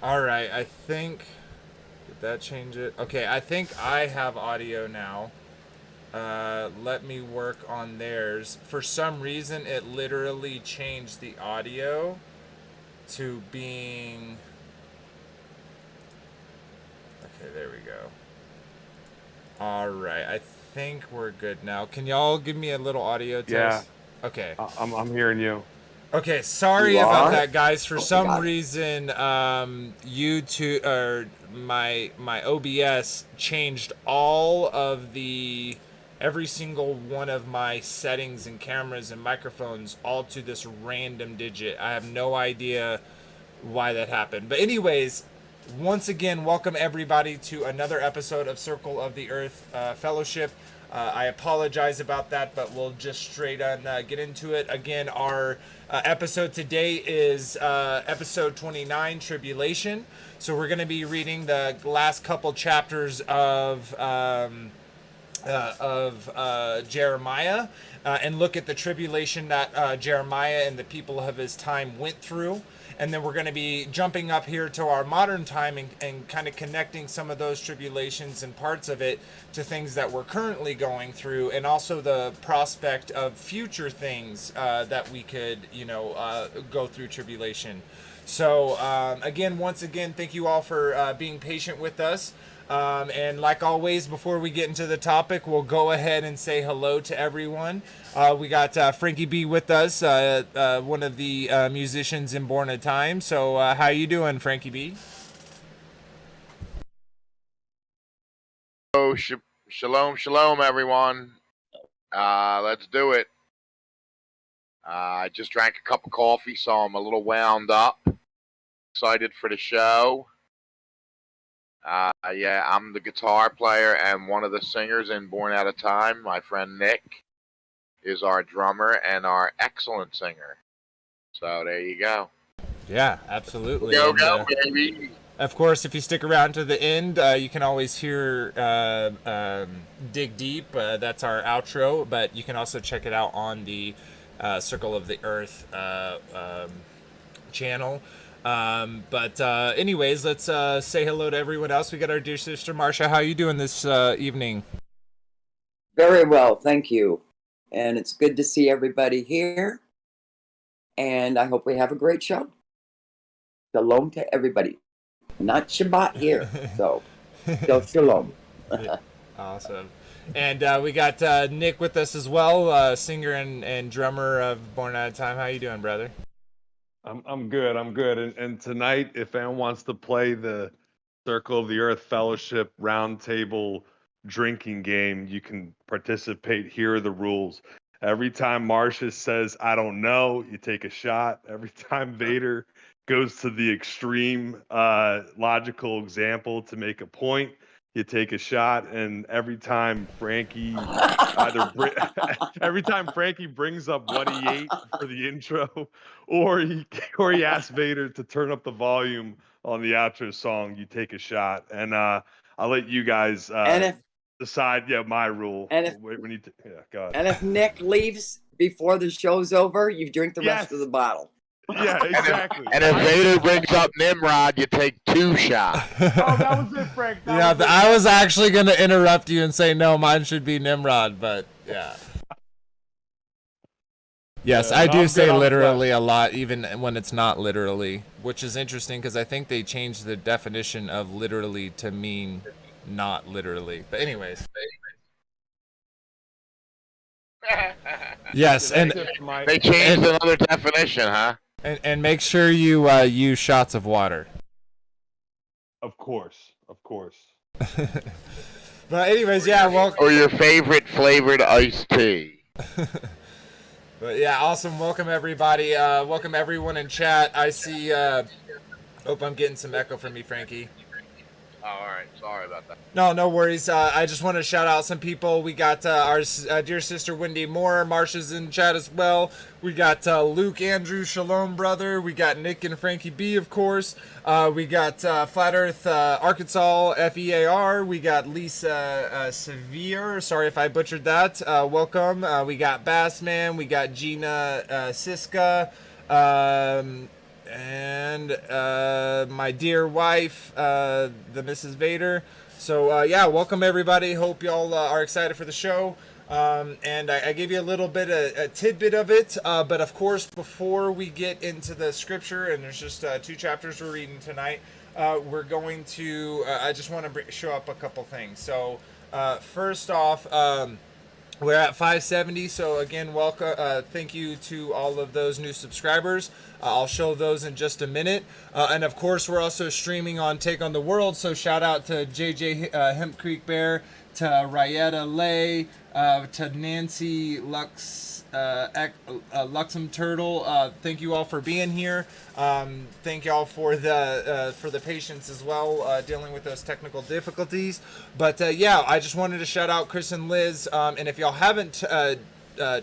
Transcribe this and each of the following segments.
All right, I think did that change it? Okay, I think I have audio now. Let me work on theirs. For some reason, it literally changed the audio to being. Okay, there we go. All right, I think we're good now. Can y'all give me a little audio Yeah, test? Okay. I'm hearing you. Okay, You sorry about are? that, guys. For Oh my some God. reason, YouTube or my OBS changed all of the every single one of my settings and cameras and microphones all to this random digit. I have no idea why that happened. But anyways, once again, welcome everybody to another episode of Circle of the Earth Fellowship. I apologize about that, but we'll just straight on get into it. Again, our episode today is episode 29, Tribulation. So we're going to be reading the last couple chapters of Jeremiah and look at the tribulation that Jeremiah and the people of his time went through. And then we're going to be jumping up here to our modern time and kind of connecting some of those tribulations and parts of it to things that we're currently going through, and also the prospect of future things that we could, go through tribulation. So, again, once again, thank you all for being patient with us. And like always, before we get into the topic, we'll go ahead and say hello to everyone. We got Frankie B with us, one of the musicians in Born a Time. So how you doing, Frankie B? Oh, shalom, shalom, everyone. Let's do it. I just drank a cup of coffee, so I'm a little wound up. Excited for the show. Yeah, I'm the guitar player and one of the singers in Born Out of Time. My friend Nick is our drummer and our excellent singer. So there you go. Yeah, absolutely. Go, And, go, baby. of course, if you stick around to the end, you can always hear Dig Deep. That's our outro, but you can also check it out on the Circle of the Earth channel. But anyways, let's say hello to everyone else. We got our dear sister Marsha. How you doing this evening? Very well, thank you. And it's good to see everybody here. And I hope we have a great show. Shalom to everybody. Not Shabbat here. So shalom. Awesome. And we got Nick with us as well, singer and drummer of Born Out of Time. How you doing, brother? I'm good. I'm good. And tonight, if anyone wants to play the Circle of the Earth Fellowship Roundtable drinking game, you can participate. Here are the rules. Every time Marcia says, "I don't know," you take a shot. Every time Vader goes to the extreme logical example to make a point, you take a shot. And every time Frankie every time Frankie brings up what he ate for the intro, or he asks Vader to turn up the volume on the outro song, you take a shot. And I'll let you guys and if decide. Yeah, my rule. and if When you yeah, go ahead. and if Nick leaves before the show's over, you drink the rest Yes. of the bottle. Yeah, exactly. And if Vader brings up Nimrod, you take 2 shots. Oh, that was it, Frank. I was actually going to interrupt you and say, no, mine should be Nimrod, but yeah. Yes, I do say literally a lot, even when it's not literally, which is interesting because I think they changed the definition of literally to mean not literally. But anyways. Yes, and They changed another definition, huh? and make sure you use shots of water. Of course. But anyways, yeah, well. Or your favorite flavored iced tea. But yeah, awesome. Welcome everybody. Welcome everyone in chat. I see. Hope I'm getting some echo from me, Frankie. Oh, all right. Sorry about that. No worries. I just want to shout out some people. We got our dear sister Wendy Moore. Marsha's in chat as well. We got Luke, Andrew, Shalom, brother. We got Nick and Frankie B, of course. We got Flat Earth Arkansas, FEAR. We got Lisa Sevier. Sorry if I butchered that. Welcome. We got Bassman. We got Gina Siska. and my dear wife, the Mrs. Vader. So yeah, welcome everybody. Hope y'all are excited for the show. And I gave you a little bit of a tidbit of it, but of course, before we get into the scripture, and there's just 2 chapters we're reading tonight, we're going to. I just want to show up a couple things. So first off. We're at 570, so again, welcome. Thank you to all of those new subscribers. I'll show those in just a minute. And of course, we're also streaming on Take on the World, so shout out to JJ Hemp Creek Bear, to Ryetta Lay, to Nancy Luxem Turtle. Thank you all for being here. Thank you all for the patience as well, dealing with those technical difficulties. But yeah, I just wanted to shout out Chris and Liz. And if y'all haven't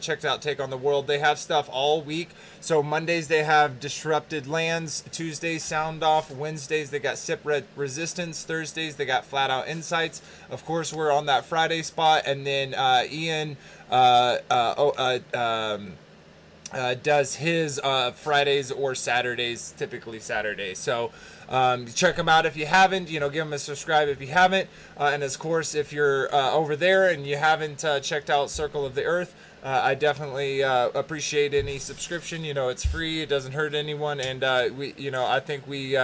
checked out Take on the World, they have stuff all week. So Mondays they have Disrupted Lands, Tuesdays Sound Off, Wednesdays they got Sip Resistance, Thursdays they got Flat Out Insights. Of course, we're on that Friday spot, and then Ian does his Fridays or Saturdays, typically Saturdays. So check them out if you haven't. Give them a subscribe if you haven't. And of course, if you're over there and you haven't checked out Circle of the Earth, I definitely appreciate any subscription. It's free. It doesn't hurt anyone, and I think we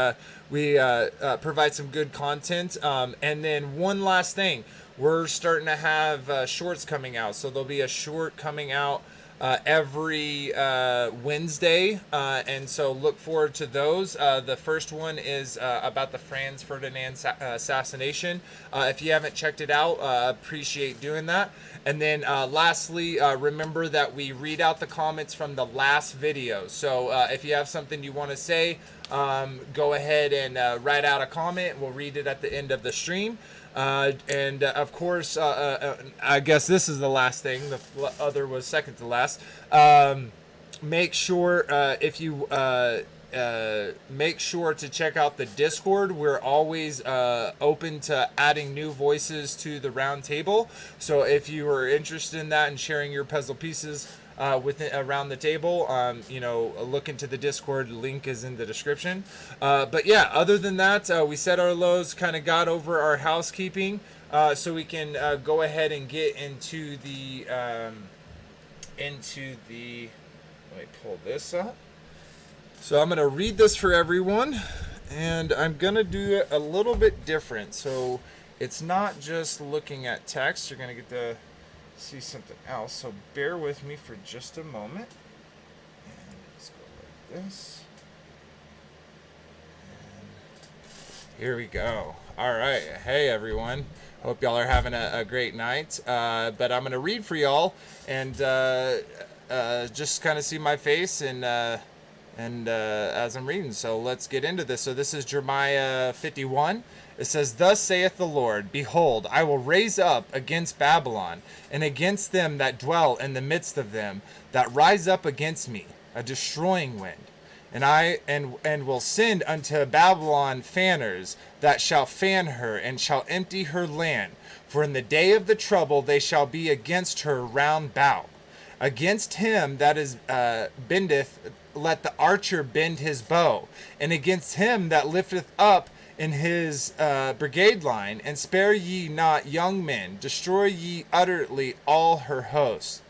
provide some good content. And then one last thing, we're starting to have shorts coming out. So there'll be a short coming out every Wednesday, and so look forward to those. The first one is about the Franz Ferdinand assassination. If you haven't checked it out, appreciate doing that. And then lastly, remember that we read out the comments from the last video. So if you have something you want to say, go ahead and write out a comment. We'll read it at the end of the stream. And of course, I guess this is the last thing. The other was second to last. Make sure if you make sure to check out the Discord. We're always open to adding new voices to the round table. So if you are interested in that and sharing your puzzle pieces around the table, look into the Discord. Link is in the description. But yeah, other than that, we set our lows, kind of got over our housekeeping, so we can go ahead and get into the let me pull this up. So I'm going to read this for everyone, and I'm going to do it a little bit different. So it's not just looking at text. You're going to get to see something else. So bear with me for just a moment. And let's go like this. And here we go. All right. Hey, everyone. Hope y'all are having a great night. But I'm going to read for y'all and just kind of see my face and as I'm reading. So let's get into this. So this is Jeremiah 51. It says, "Thus saith the Lord, Behold, I will raise up against Babylon, and against them that dwell in the midst of them, that rise up against me, a destroying wind. And will send unto Babylon fanners, that shall fan her, and shall empty her land. For in the day of the trouble they shall be against her round about. Against him that is bendeth, let the archer bend his bow, and against him that lifteth up in his brigade line, and spare ye not young men, destroy ye utterly all her hosts.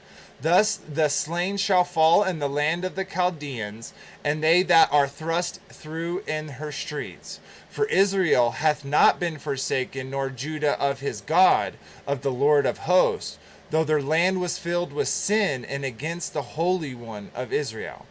Thus the slain shall fall in the land of the Chaldeans, and they that are thrust through in her streets. For Israel hath not been forsaken, nor Judah of his God, of the Lord of hosts, though their land was filled with sin, and against the Holy One of Israel.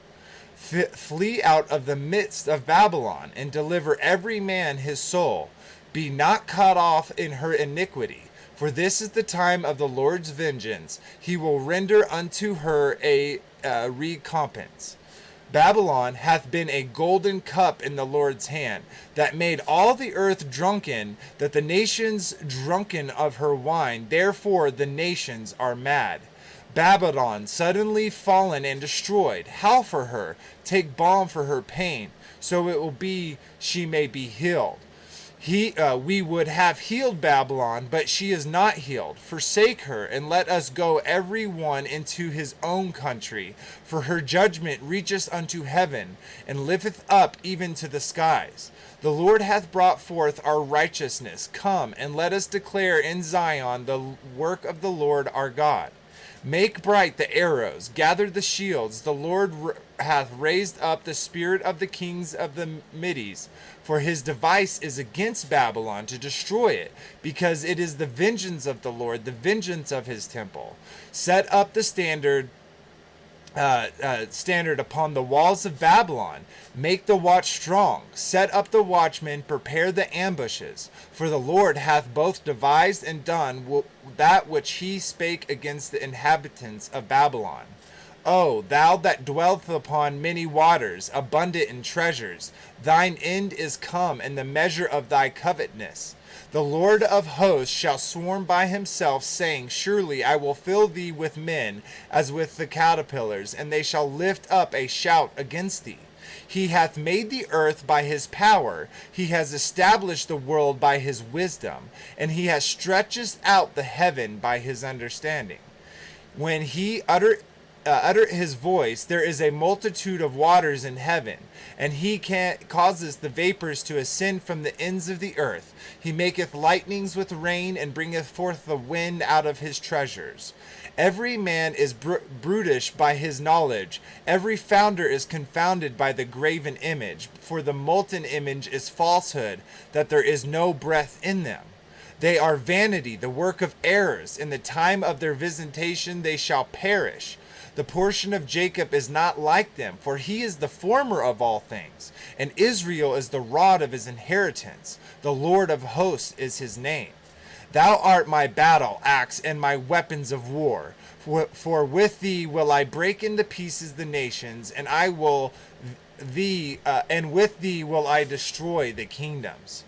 Flee out of the midst of Babylon, and deliver every man his soul. Be not cut off in her iniquity, for this is the time of the Lord's vengeance. He will render unto her a recompense. Babylon hath been a golden cup in the Lord's hand, that made all the earth drunken, that the nations drunken of her wine. Therefore the nations are mad. Babylon suddenly fallen and destroyed. Howl for her, take balm for her pain, so it will be she may be healed. We would have healed Babylon, but she is not healed. Forsake her, and let us go every one into his own country. For her judgment reacheth unto heaven, and lifteth up even to the skies. The Lord hath brought forth our righteousness. Come, and let us declare in Zion the work of the Lord our God. Make bright the arrows, gather the shields. The Lord hath raised up the spirit of the kings of the Medes, for his device is against Babylon to destroy it, because it is the vengeance of the Lord, the vengeance of his temple. Set up the standard upon the walls of Babylon. Make the watch strong. Set up the watchmen. Prepare the ambushes. For the Lord hath both devised and done that which he spake against the inhabitants of Babylon. O thou that dwellest upon many waters, abundant in treasures, thine end is come, and the measure of thy covetousness. The Lord of hosts shall swarm by himself, saying, Surely I will fill thee with men, as with the caterpillars, and they shall lift up a shout against thee. He hath made the earth by his power, he has established the world by his wisdom, and he has stretched out the heaven by his understanding. When he utter his voice, there is a multitude of waters in heaven, and he causes the vapors to ascend from the ends of the earth. He maketh lightnings with rain, and bringeth forth the wind out of his treasures. Every man is brutish by his knowledge. Every founder is confounded by the graven image. For the molten image is falsehood, that there is no breath in them. They are vanity, the work of errors. In the time of their visitation they shall perish. The portion of Jacob is not like them, for he is the former of all things, and Israel is the rod of his inheritance. The Lord of hosts is his name. Thou art my battle axe and my weapons of war. For with thee will I break into pieces the nations, and with thee will I destroy the kingdoms.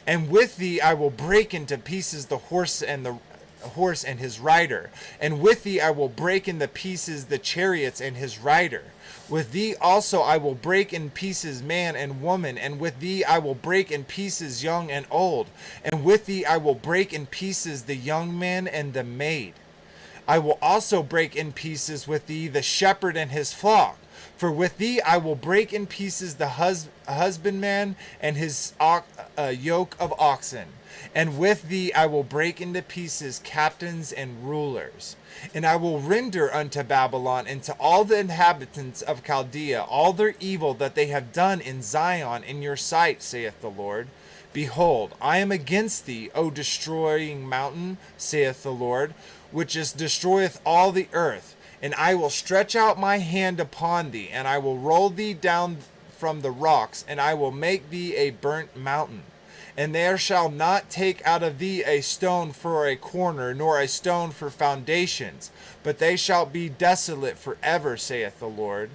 And with thee I will break into pieces the horse and his rider, and with thee I will break into pieces the chariots and his rider. With thee also I will break in pieces man and woman, and with thee I will break in pieces young and old, and with thee I will break in pieces the young man and the maid. I will also break in pieces with thee the shepherd and his flock, for with thee I will break in pieces the husbandman and his yoke of oxen. And with thee I will break into pieces captains and rulers. And I will render unto Babylon and to all the inhabitants of Chaldea all their evil that they have done in Zion in your sight, saith the Lord. Behold, I am against thee, O destroying mountain, saith the Lord, which destroyeth all the earth. And I will stretch out my hand upon thee, and I will roll thee down from the rocks, and I will make thee a burnt mountain. And there shall not take out of thee a stone for a corner, nor a stone for foundations, but they shall be desolate forever, saith the Lord.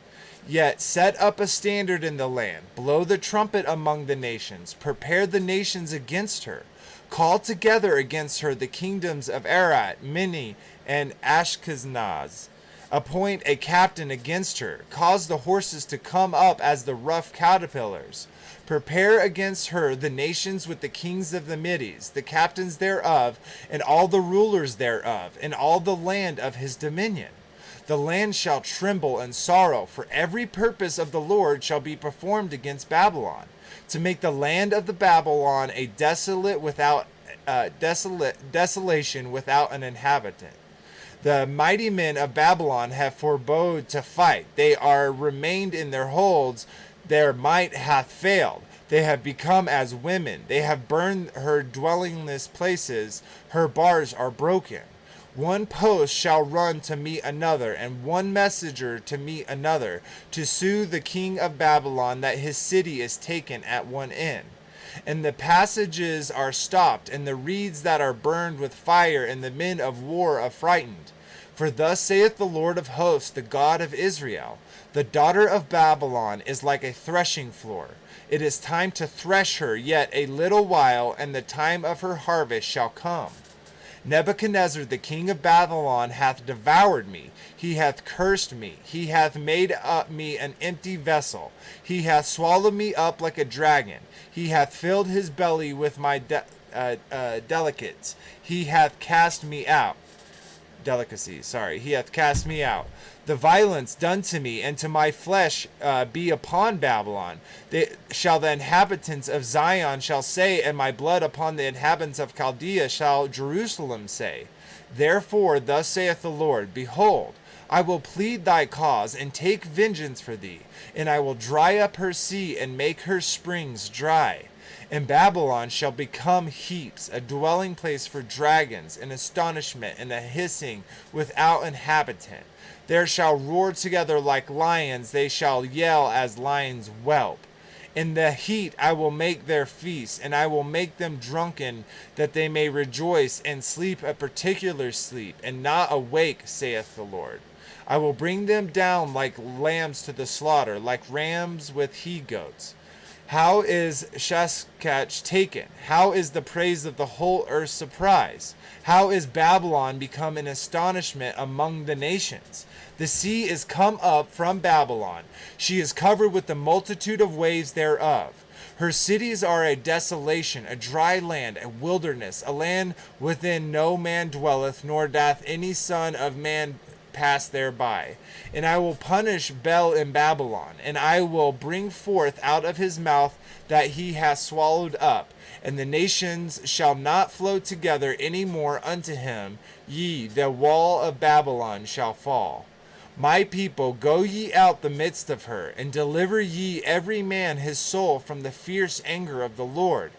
Yet set up a standard in the land, blow the trumpet among the nations, prepare the nations against her. Call together against her the kingdoms of Arat, Minni, and Ashkenaz. Appoint a captain against her. Cause the horses to come up as the rough caterpillars. Prepare against her the nations with the kings of the Medes, the captains thereof, and all the rulers thereof, and all the land of his dominion. The land shall tremble and sorrow, for every purpose of the Lord shall be performed against Babylon, to make the land of the Babylon a desolation without an inhabitant. The mighty men of Babylon have forebode to fight. They are remained in their holds. Their might hath failed. They have become as women. They have burned her dwellingless places. Her bars are broken. One post shall run to meet another, and one messenger to meet another, to sue the king of Babylon that his city is taken at one end. And the passages are stopped, and the reeds that are burned with fire, and the men of war affrighted. For thus saith the Lord of hosts, the God of Israel, the daughter of Babylon is like a threshing floor. It is time to thresh her yet a little while, and the time of her harvest shall come. Nebuchadnezzar the king of Babylon hath devoured me. He hath cursed me. He hath made up me an empty vessel. He hath swallowed me up like a dragon. He hath filled his belly with my delicates. He hath cast me out. Delicacies, sorry. He hath cast me out. The violence done to me and to my flesh be upon Babylon. Shall the inhabitants of Zion shall say, and my blood upon the inhabitants of Chaldea shall Jerusalem say. Therefore thus saith the Lord, Behold, I will plead thy cause and take vengeance for thee, and I will dry up her sea and make her springs dry. And Babylon shall become heaps, a dwelling place for dragons, an astonishment and a hissing without inhabitant. There shall roar together like lions, they shall yell as lions whelp. In the heat I will make their feast, and I will make them drunken, that they may rejoice and sleep a particular sleep, and not awake, saith the Lord. I will bring them down like lambs to the slaughter, like rams with he-goats. How is Shashkach taken? How is the praise of the whole earth surprised? How is Babylon become an astonishment among the nations? The sea is come up from Babylon. She is covered with the multitude of waves thereof. Her cities are a desolation, a dry land, a wilderness, a land within no man dwelleth, nor doth any son of man pass thereby. And I will punish Bel in Babylon, and I will bring forth out of his mouth that he hath swallowed up, and the nations shall not flow together any more unto him. Ye, the wall of Babylon shall fall. My people, go ye out the midst of her, and deliver ye every man his soul from the fierce anger of the Lord.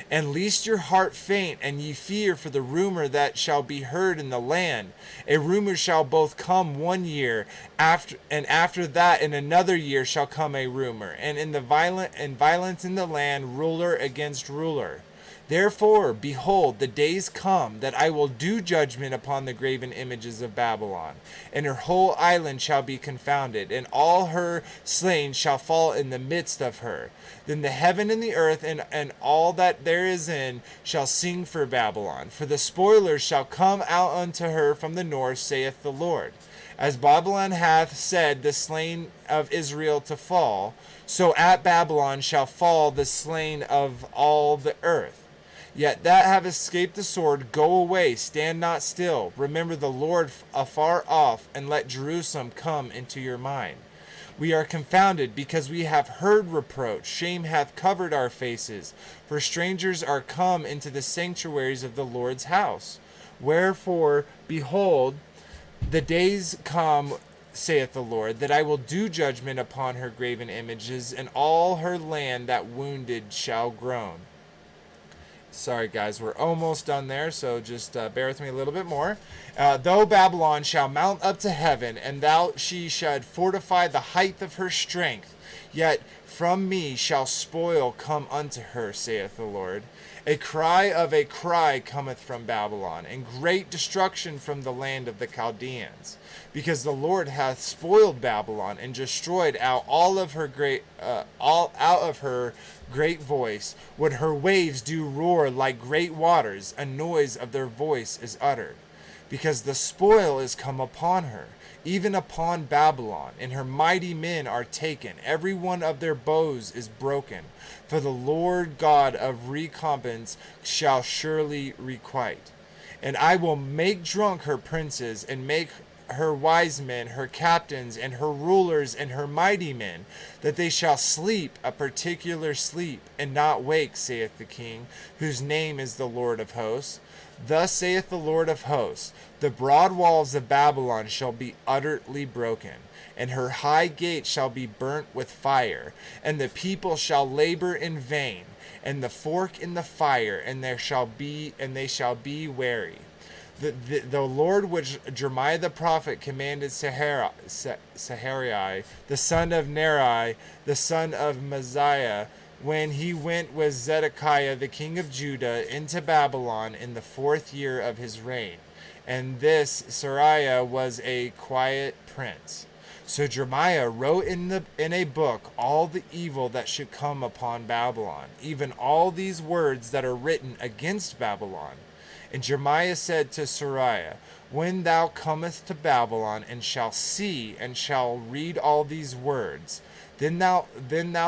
And lest your heart faint, and ye fear for the rumor that shall be heard in the land. A rumor shall both come 1 year, and after that in another year shall come a rumor, and in the violence in the land, ruler against ruler. Therefore, behold, the days come that I will do judgment upon the graven images of Babylon, and her whole island shall be confounded, and all her slain shall fall in the midst of her. Then the heaven and the earth and all that there is in shall sing for Babylon, for the spoilers shall come out unto her from the north, saith the Lord. As Babylon hath said the slain of Israel to fall, so at Babylon shall fall the slain of all the earth. Yet that have escaped the sword, go away, stand not still. Remember the Lord afar off, and let Jerusalem come into your mind. We are confounded, because we have heard reproach. Shame hath covered our faces, for strangers are come into the sanctuaries of the Lord's house. Wherefore, behold, the days come, saith the Lord, that I will do judgment upon her graven images, and all her land that wounded shall groan. Sorry guys, we're almost done there, so just bear with me a little bit more. Though Babylon shall mount up to heaven, and she should fortify the height of her strength, yet from me shall spoil come unto her, saith the Lord. A cry of a cry cometh from Babylon, and great destruction from the land of the Chaldeans, because the Lord hath spoiled Babylon and destroyed out all of her great voice. When her waves do roar like great waters, a noise of their voice is uttered. Because the spoil is come upon her, even upon Babylon, and her mighty men are taken. Every one of their bows is broken. For the Lord God of recompense shall surely requite. And I will make drunk her princes, and make her wise men, her captains, and her rulers, and her mighty men, that they shall sleep a particular sleep, and not wake, saith the King, whose name is the Lord of hosts. Thus saith the Lord of hosts, the broad walls of Babylon shall be utterly broken, and her high gates shall be burnt with fire, and the people shall labor in vain, and the fork in the fire, and they shall be weary. The Lord which Jeremiah the prophet commanded Sahariah, the son of Neri, the son of Messiah, when he went with Zedekiah the king of Judah into Babylon in the 4th year of his reign. And this Sariah was a quiet prince. So Jeremiah wrote in a book all the evil that should come upon Babylon, even all these words that are written against Babylon. And Jeremiah said to Sariah, when thou comest to Babylon, and shalt see, and shall read all these words, then thou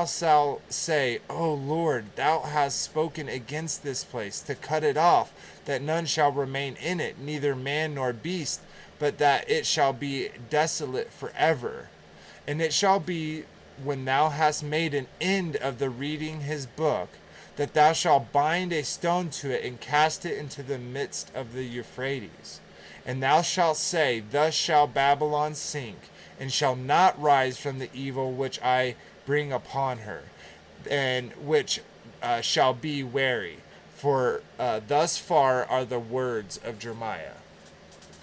shalt say, O Lord, thou hast spoken against this place, to cut it off, that none shall remain in it, neither man nor beast, but that it shall be desolate forever. And it shall be, when thou hast made an end of the reading his book, that thou shalt bind a stone to it, and cast it into the midst of the Euphrates. And thou shalt say, thus shall Babylon sink, and shall not rise from the evil which I bring upon her, and which shall be wary. For thus far are the words of Jeremiah.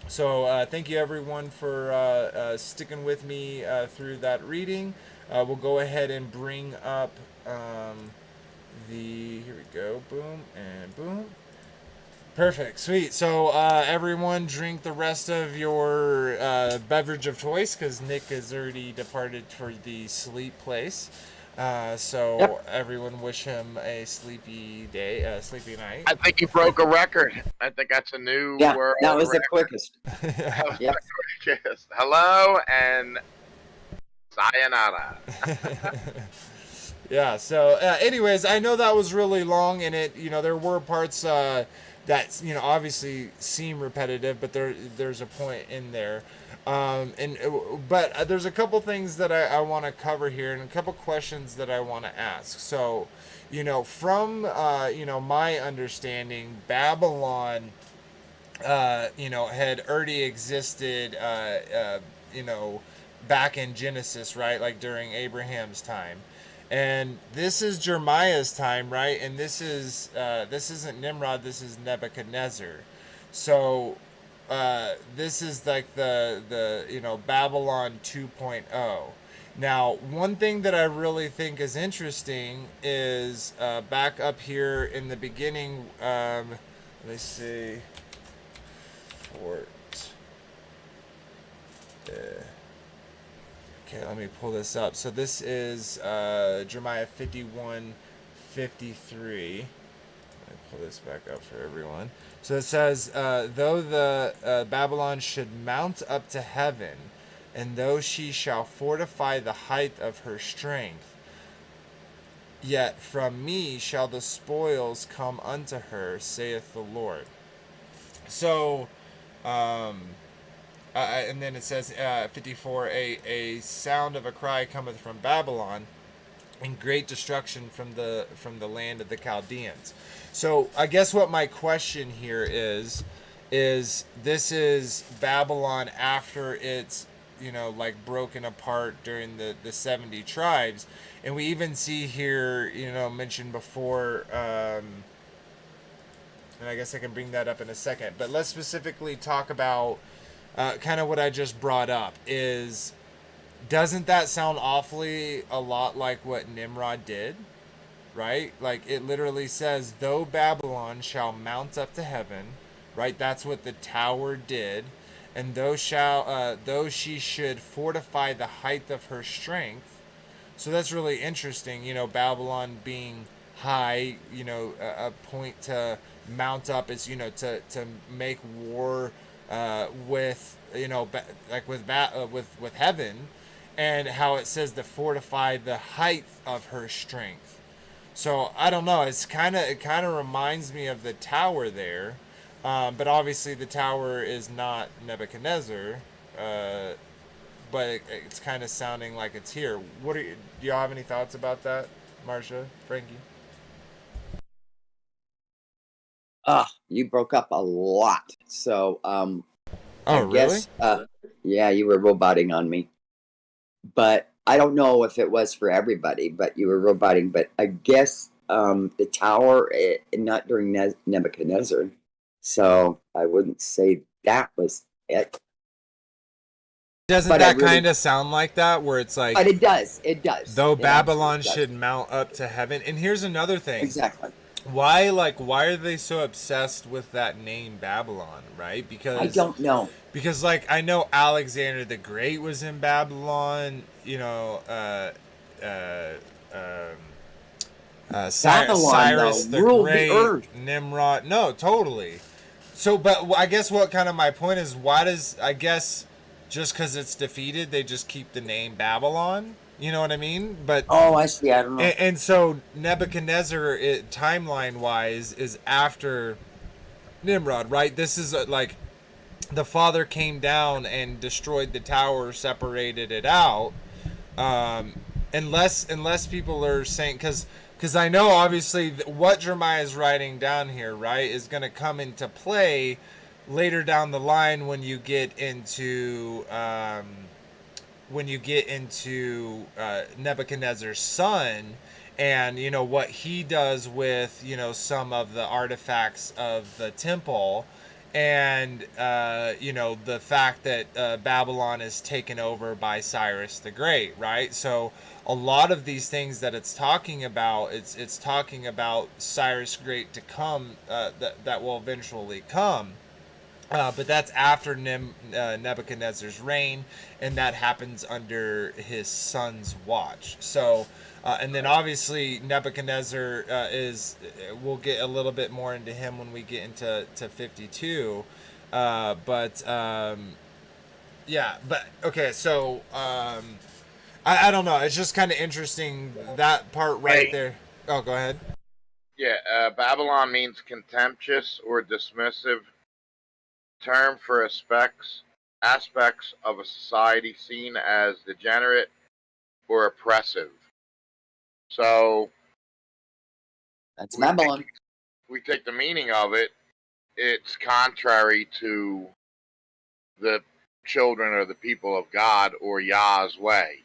So thank you everyone for sticking with me through that reading. We'll go ahead and bring up here we go, boom and boom. Perfect, sweet. So everyone drink the rest of your beverage of choice, because Nick has already departed for the sleep place. So everyone wish him a sleepy day, sleepy night. I think you broke a record. I think that's a new world that was record. the quickest. That was Yep. the quickest. Hello and sayonara. Yeah, so anyways, I know that was really long, and there were parts that obviously seem repetitive, but there's a point in there, but there's a couple things that I want to cover here, and a couple questions that I want to ask. So from my understanding, Babylon had already existed back in Genesis, right, like during Abraham's time. And this is Jeremiah's time, right? And this isn't Nimrod, this is Nebuchadnezzar. So this is like the Babylon 2.0. Now, one thing that I really think is interesting is back up here in the beginning. Let me see. Okay, let me pull this up. So this is Jeremiah 51:53. Let me pull this back up for everyone. So it says, though the Babylon should mount up to heaven, and though she shall fortify the height of her strength, yet from me shall the spoils come unto her, saith the Lord. So, and then it says 54, a sound of a cry cometh from Babylon, and great destruction from the land of the Chaldeans. So I guess what my question here is this is Babylon after it's broken apart during the 70 tribes, and we even see here mentioned before, and I guess I can bring that up in a second, but let's specifically talk about kind of what I just brought up. Doesn't that sound awfully a lot like what Nimrod did, right? Like it literally says, though Babylon shall mount up to heaven, right? That's what the tower did. And though she should fortify the height of her strength. So that's really interesting, Babylon being high, a point to mount up is, to make war with with heaven, and how it says to fortify the height of her strength. So I don't know, it kind of reminds me of the tower there, but obviously the tower is not Nebuchadnezzar, but it's kind of sounding like it's here. Do y'all have any thoughts about that, Marsha, Frankie? You broke up a lot. So, I really? guess, yeah, you were roboting on me. But I don't know if it was for everybody, but you were roboting. But I guess the tower, not during Nebuchadnezzar. So I wouldn't say that was it. Doesn't that kind of sound like that, where it's like... But it does. It does. Though Babylon should mount up to heaven. And here's another thing. Exactly. Why are they so obsessed with that name Babylon, right? Because I don't know. Because I know Alexander the Great was in Babylon, Babylon, Cyrus the ruled Great, the earth. Nimrod. No, totally. So, but I guess what kind of my point is, why does, I guess, just because it's defeated, they just keep the name Babylon? You know what I mean? But Oh, I see. I don't know. and so Nebuchadnezzar, timeline wise, is after Nimrod, right? This is like the father came down and destroyed the tower, separated it out. Unless people are saying, because I know obviously what Jeremiah is writing down here, right, is going to come into play later down the line when you get into Nebuchadnezzar's son, and you know what he does with, you know, some of the artifacts of the temple, and you know, the fact that Babylon is taken over by Cyrus the Great, right? So a lot of these things that it's talking about, it's talking about Cyrus Great to come, that will eventually come. But that's after Nebuchadnezzar's reign, and that happens under his son's watch. So, and then obviously Nebuchadnezzar we'll get a little bit more into him when we get into 52. Yeah, but okay, so I don't know. It's just kind of interesting, that part right there. Oh, go ahead. Yeah, Babylon means contemptuous or dismissive term for aspects of a society seen as degenerate or oppressive. So That's Babylon. we take the meaning of it, it's contrary to the children or the people of God or Yah's way.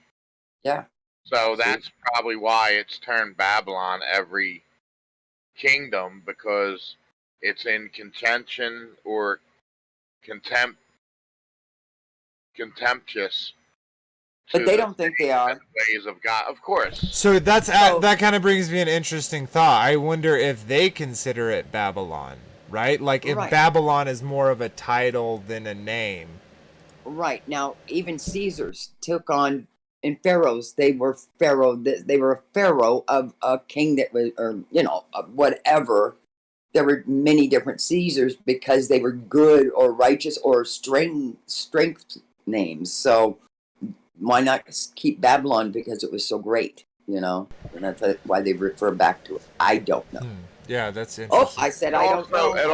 Yeah. So that's probably why it's termed Babylon, every kingdom, because it's in contention or contemptuous. But they don't think they are. Ways of God, of course. So that kind of brings me an interesting thought. I wonder if they consider it Babylon, right? Like if Babylon is more of a title than a name. Right. Now, even Caesars took on, in pharaohs, they were pharaoh. They were a pharaoh of a king that was, or you know, whatever. There were many different Caesars because they were good or righteous or strength names. So why not keep Babylon because it was so great, you know? And that's why they refer back to it. I don't know. Yeah, that's interesting. Oh, I said I don't know. It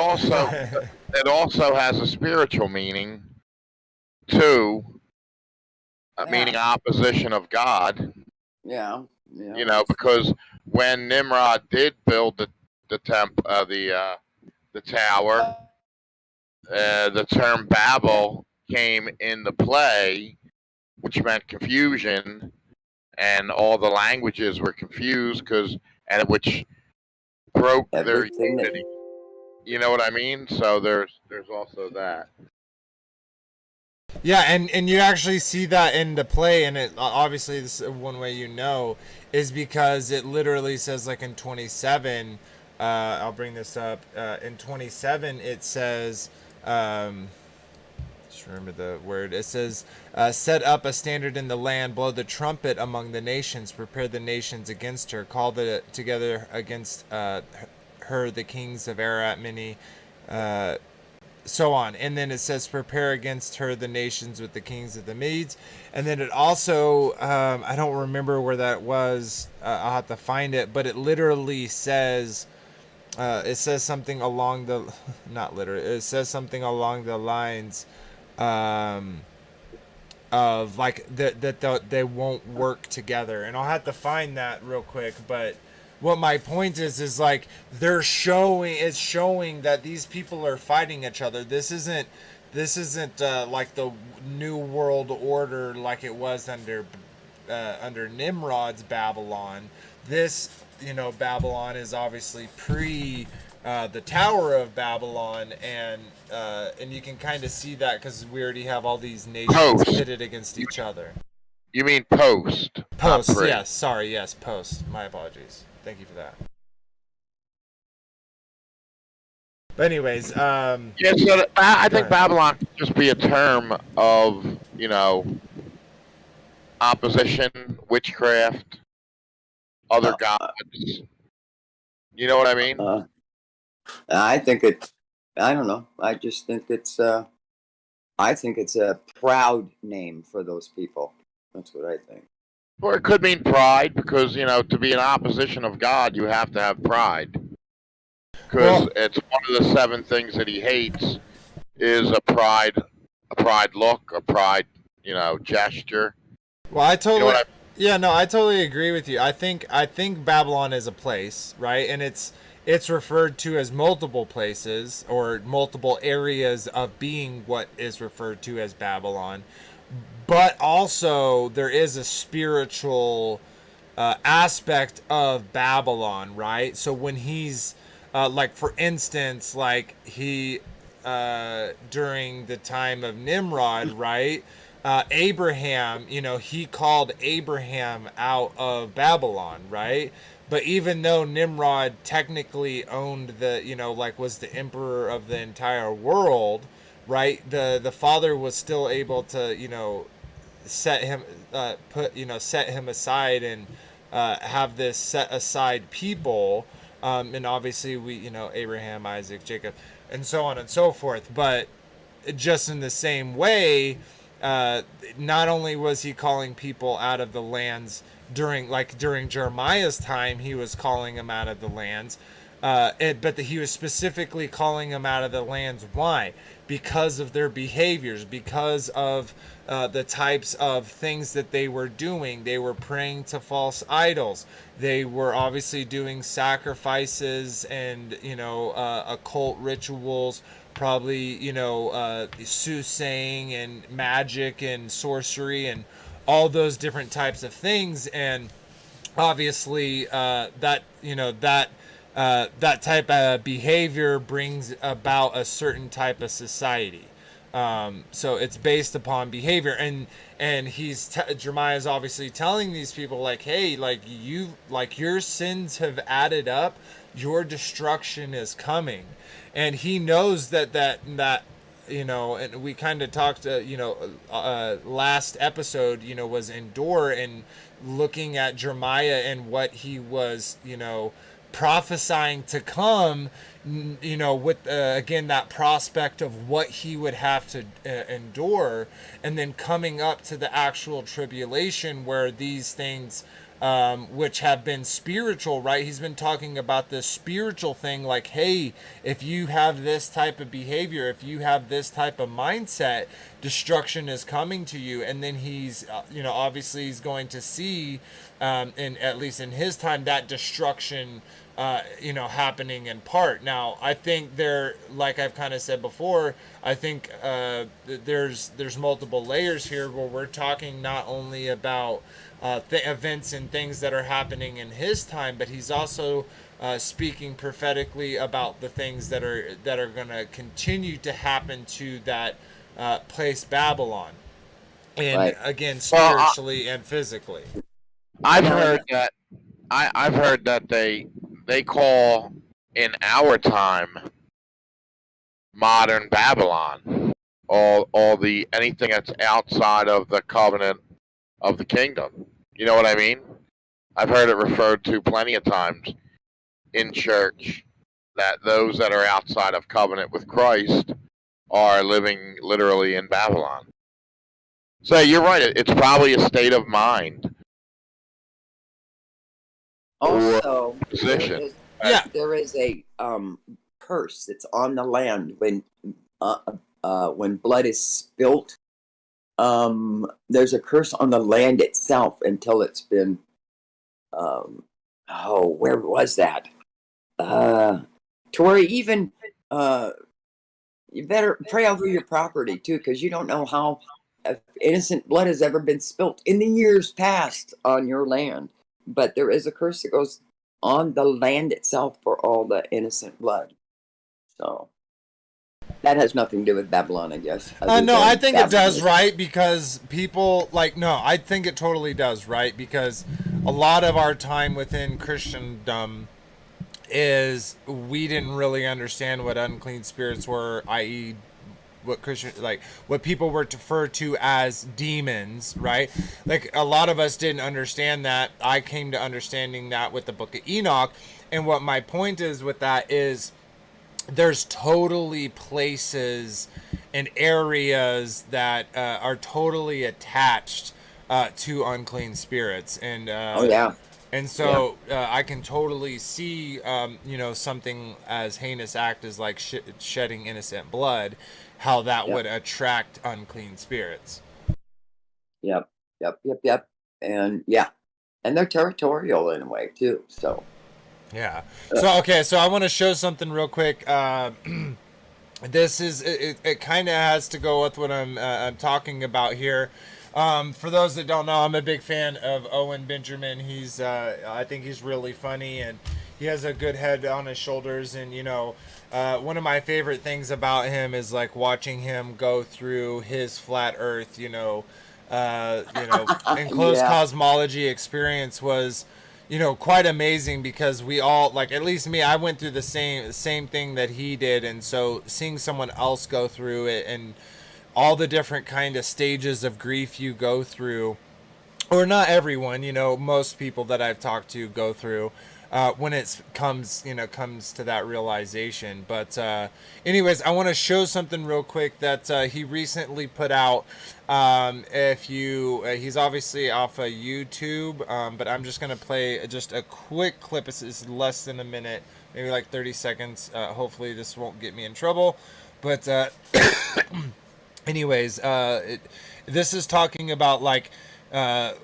also has a spiritual meaning too, meaning opposition of God. Yeah. You know, because when Nimrod did build the tower, the term Babel came into play, which meant confusion, and all the languages were confused which broke their unity. You know what I mean? So there's also that. Yeah, and you actually see that into play, and it obviously, this is one way you know, is because it literally says, like in 27, I'll bring this up, in 27 it says, just remember the word, it says, set up a standard in the land, blow the trumpet among the nations, prepare the nations against her, call together against her the kings of Ararat, many, so on. And then it says, prepare against her the nations with the kings of the Medes. And then it also, I don't remember where that was, I'll have to find it, but it literally says, it says something along the, not literally, it says something along the lines of like that they won't work together. And I'll have to find that real quick, but what my point is like it's showing that these people are fighting each other. This isn't like the New World Order like it was under Nimrod's Babylon. This, you know, Babylon is obviously pre the Tower of Babylon, and you can kind of see that because we already have all these nations pitted against each other. You mean post? Post, yes. Sorry, yes, post. My apologies. Thank you for that. But anyways, yeah. So I think Babylon could just be a term of, you know, opposition, witchcraft, other gods. You know what I mean? I think it I don't know. I just think I think it's a proud name for those people. That's what I think. Or it could mean pride, because to be in opposition of God, you have to have pride. Because Well, it's one of the seven things that he hates is a pride look, a pride, gesture. well, I You know totally, what yeah, no, I totally agree with you. I think Babylon is a place, right? And it's referred to as multiple places or multiple areas of being what is referred to as Babylon. But also there is a spiritual aspect of Babylon, right? So when he's like, for instance, like he during the time of Nimrod, right? Abraham, he called Abraham out of Babylon, right? But even though Nimrod technically owned like was the emperor of the entire world, right? The father was still able to, set him set him aside and have this set aside people, and obviously we, Abraham, Isaac, Jacob, and so on and so forth. But just in the same way, not only was he calling people out of the lands during Jeremiah's time, he was calling them out of the lands, but he was specifically calling them out of the lands. Why? Because of their behaviors, because of the types of things that they were doing. They were praying to false idols. They were obviously doing sacrifices and occult rituals, probably soothsaying and magic and sorcery and all those different types of things. And obviously that type of behavior brings about a certain type of society. So it's based upon behavior, and Jeremiah is obviously telling these people, like, hey, like your sins have added up, your destruction is coming. And he knows that and we kind of talked last episode, was Endor, and looking at Jeremiah and what he was prophesying to come, with again that prospect of what he would have to endure, and then coming up to the actual tribulation where these things, which have been spiritual, right? He's been talking about this spiritual thing, like, hey, if you have this type of behavior, if you have this type of mindset, destruction is coming to you. And then he's, obviously he's going to see, in at least in his time, that destruction, happening in part. Now, I think like I've kind of said before, I think there's multiple layers here where we're talking not only about events and things that are happening in his time, but he's also speaking prophetically about the things that are going to continue to happen to that place Babylon, and Right. again, Well, spiritually and physically. I've heard that. I've heard that they call in our time modern Babylon all the anything that's outside of the covenant of the kingdom. You know what I mean? I've heard it referred to plenty of times in church, that those that are outside of covenant with Christ are living literally in Babylon. So you're right. It's probably a state of mind Also, or position. Yeah. there is a curse that's on the land when blood is spilt. There's a curse on the land itself until it's been. Where was that? Tori, even you better pray over your property too, because you don't know how innocent blood has ever been spilt in the years past on your land. But there is a curse that goes on the land itself for all the innocent blood. So that has nothing to do with Babylon, I guess. No, I think it does, right? Because people, no, I think it totally does, right? Because a lot of our time within Christendom is we didn't really understand what unclean spirits were, i.e., what people were referred to as demons, right? Like, a lot of us didn't understand that. I came to understanding that with the Book of Enoch. And what my point is with that is, there's totally places and areas that are totally attached to unclean spirits, and Oh yeah. so I can totally see, something as heinous act as like shedding innocent blood, how that Yep. would attract unclean spirits. Yep. Yep. Yep. Yep. And yeah, and they're territorial in a way too. So Yeah. So okay, so I want to show something real quick. This is it kind of has to go with what I'm talking about here. For those that don't know, I'm a big fan of Owen Benjamin. He's I think he's really funny, and he has a good head on his shoulders. And one of my favorite things about him is like watching him go through his flat Earth. Enclosed yeah. cosmology experience was quite amazing, because we all, like, at least me, I went through the same thing that he did. And so seeing someone else go through it, and all the different kind of stages of grief you go through, or not everyone, most people that I've talked to go through when it comes to that realization. But anyways, I want to show something real quick that he recently put out. He's obviously off of YouTube, but I'm just gonna play just a quick clip. It's less than a minute, maybe like 30 seconds. Hopefully this won't get me in trouble. But anyways, this is talking about like the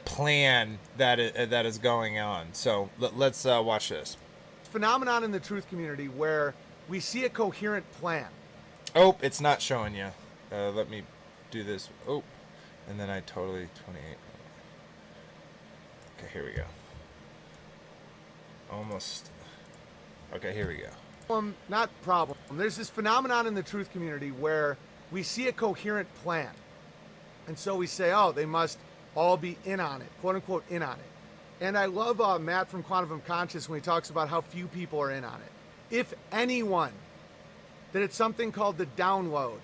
plan that is going on. So let's watch this phenomenon in the truth community where we see a coherent plan. Oh, it's not showing you. Let me do this. Oh, and then I totally 28. Okay, here we go. Almost. Okay, here we go. Not problem. There's this phenomenon in the truth community where we see a coherent plan. And so we say, oh, they must all be in on it, quote unquote, in on it. And I love Matt from Quantum Conscious when he talks about how few people are in on it. If anyone, that it's something called the download,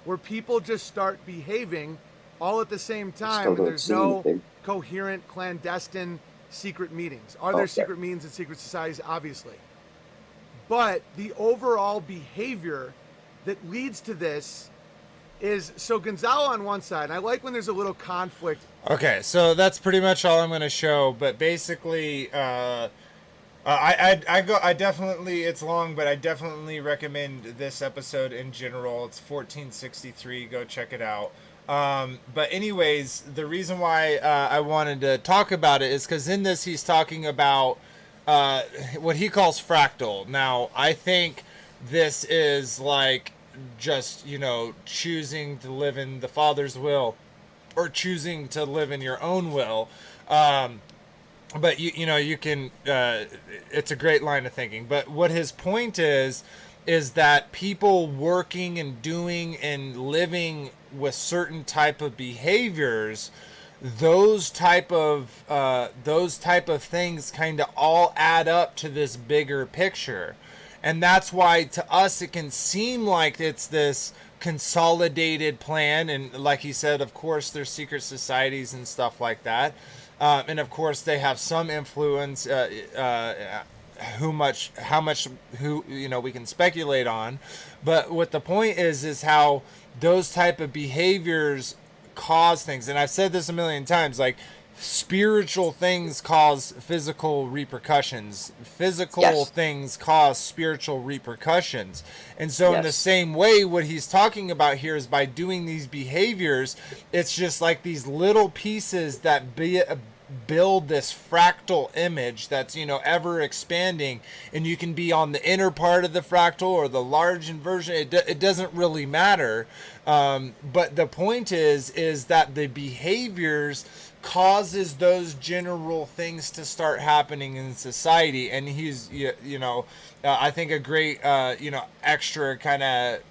where people just start behaving all at the same time, and there's no coherent, clandestine, secret meetings. Are there secret meetings and secret societies? Obviously. But the overall behavior that leads to this is, so Gonzalo on one side, and I like when there's a little conflict. Okay, so that's pretty much all I'm going to show. But basically, I definitely, it's long, but I definitely recommend this episode in general. It's 1463. Go check it out. But anyways, the reason why I wanted to talk about it is because in this he's talking about what he calls fractal. Now, I think this is like just, choosing to live in the Father's will, or choosing to live in your own will. But you can, it's a great line of thinking. But what his point is that people working and doing and living with certain type of behaviors, those type of things kind of all add up to this bigger picture. And that's why to us it can seem like it's this consolidated plan. And like he said, of course there's secret societies and stuff like that. And of course they have some influence, how much we can speculate on. But what the point is how those type of behaviors cause things. And I've said this a million times, like, spiritual things cause physical repercussions. Physical things cause spiritual repercussions. And so in the same way, what he's talking about here is by doing these behaviors, it's just like these little pieces that build this fractal image that's ever expanding, and you can be on the inner part of the fractal or the large inversion. It doesn't really matter, but the point is that the behaviors causes those general things to start happening in society. And he's I think a great extra kind of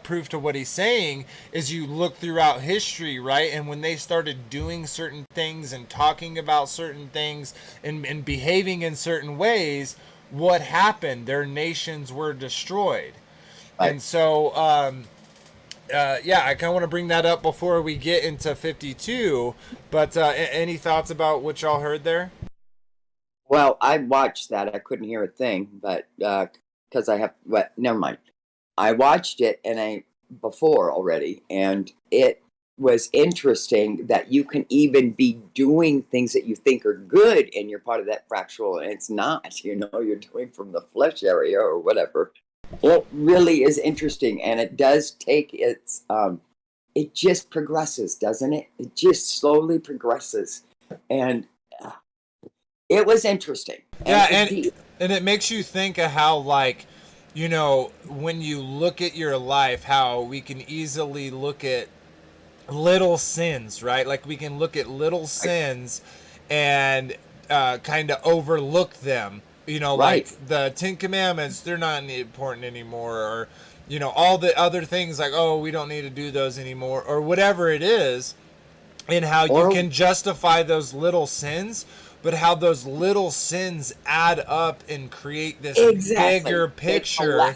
proof to what he's saying is you look throughout history, right? And when they started doing certain things and talking about certain things and behaving in certain ways, what happened? Their nations were destroyed. Right. And so I kind of want to bring that up before we get into 52. But any thoughts about what y'all heard there? Well, I watched that. I couldn't hear a thing, but because I have, what, never mind. I watched it before already, and it was interesting that you can even be doing things that you think are good and you're part of that fractal, and it's not, you're doing from the flesh area or whatever. It really is interesting, and it does take it just progresses, doesn't it? It just slowly progresses, and it was interesting. Yeah, and it makes you think of how, like, when you look at your life, how we can easily look at little sins, right? Like, we can look at little sins and kind of overlook them. Like the Ten Commandments, they're not important anymore, or all the other things, like, oh, we don't need to do those anymore, or whatever it is, and how you can justify those little sins, but how those little sins add up and create this bigger picture.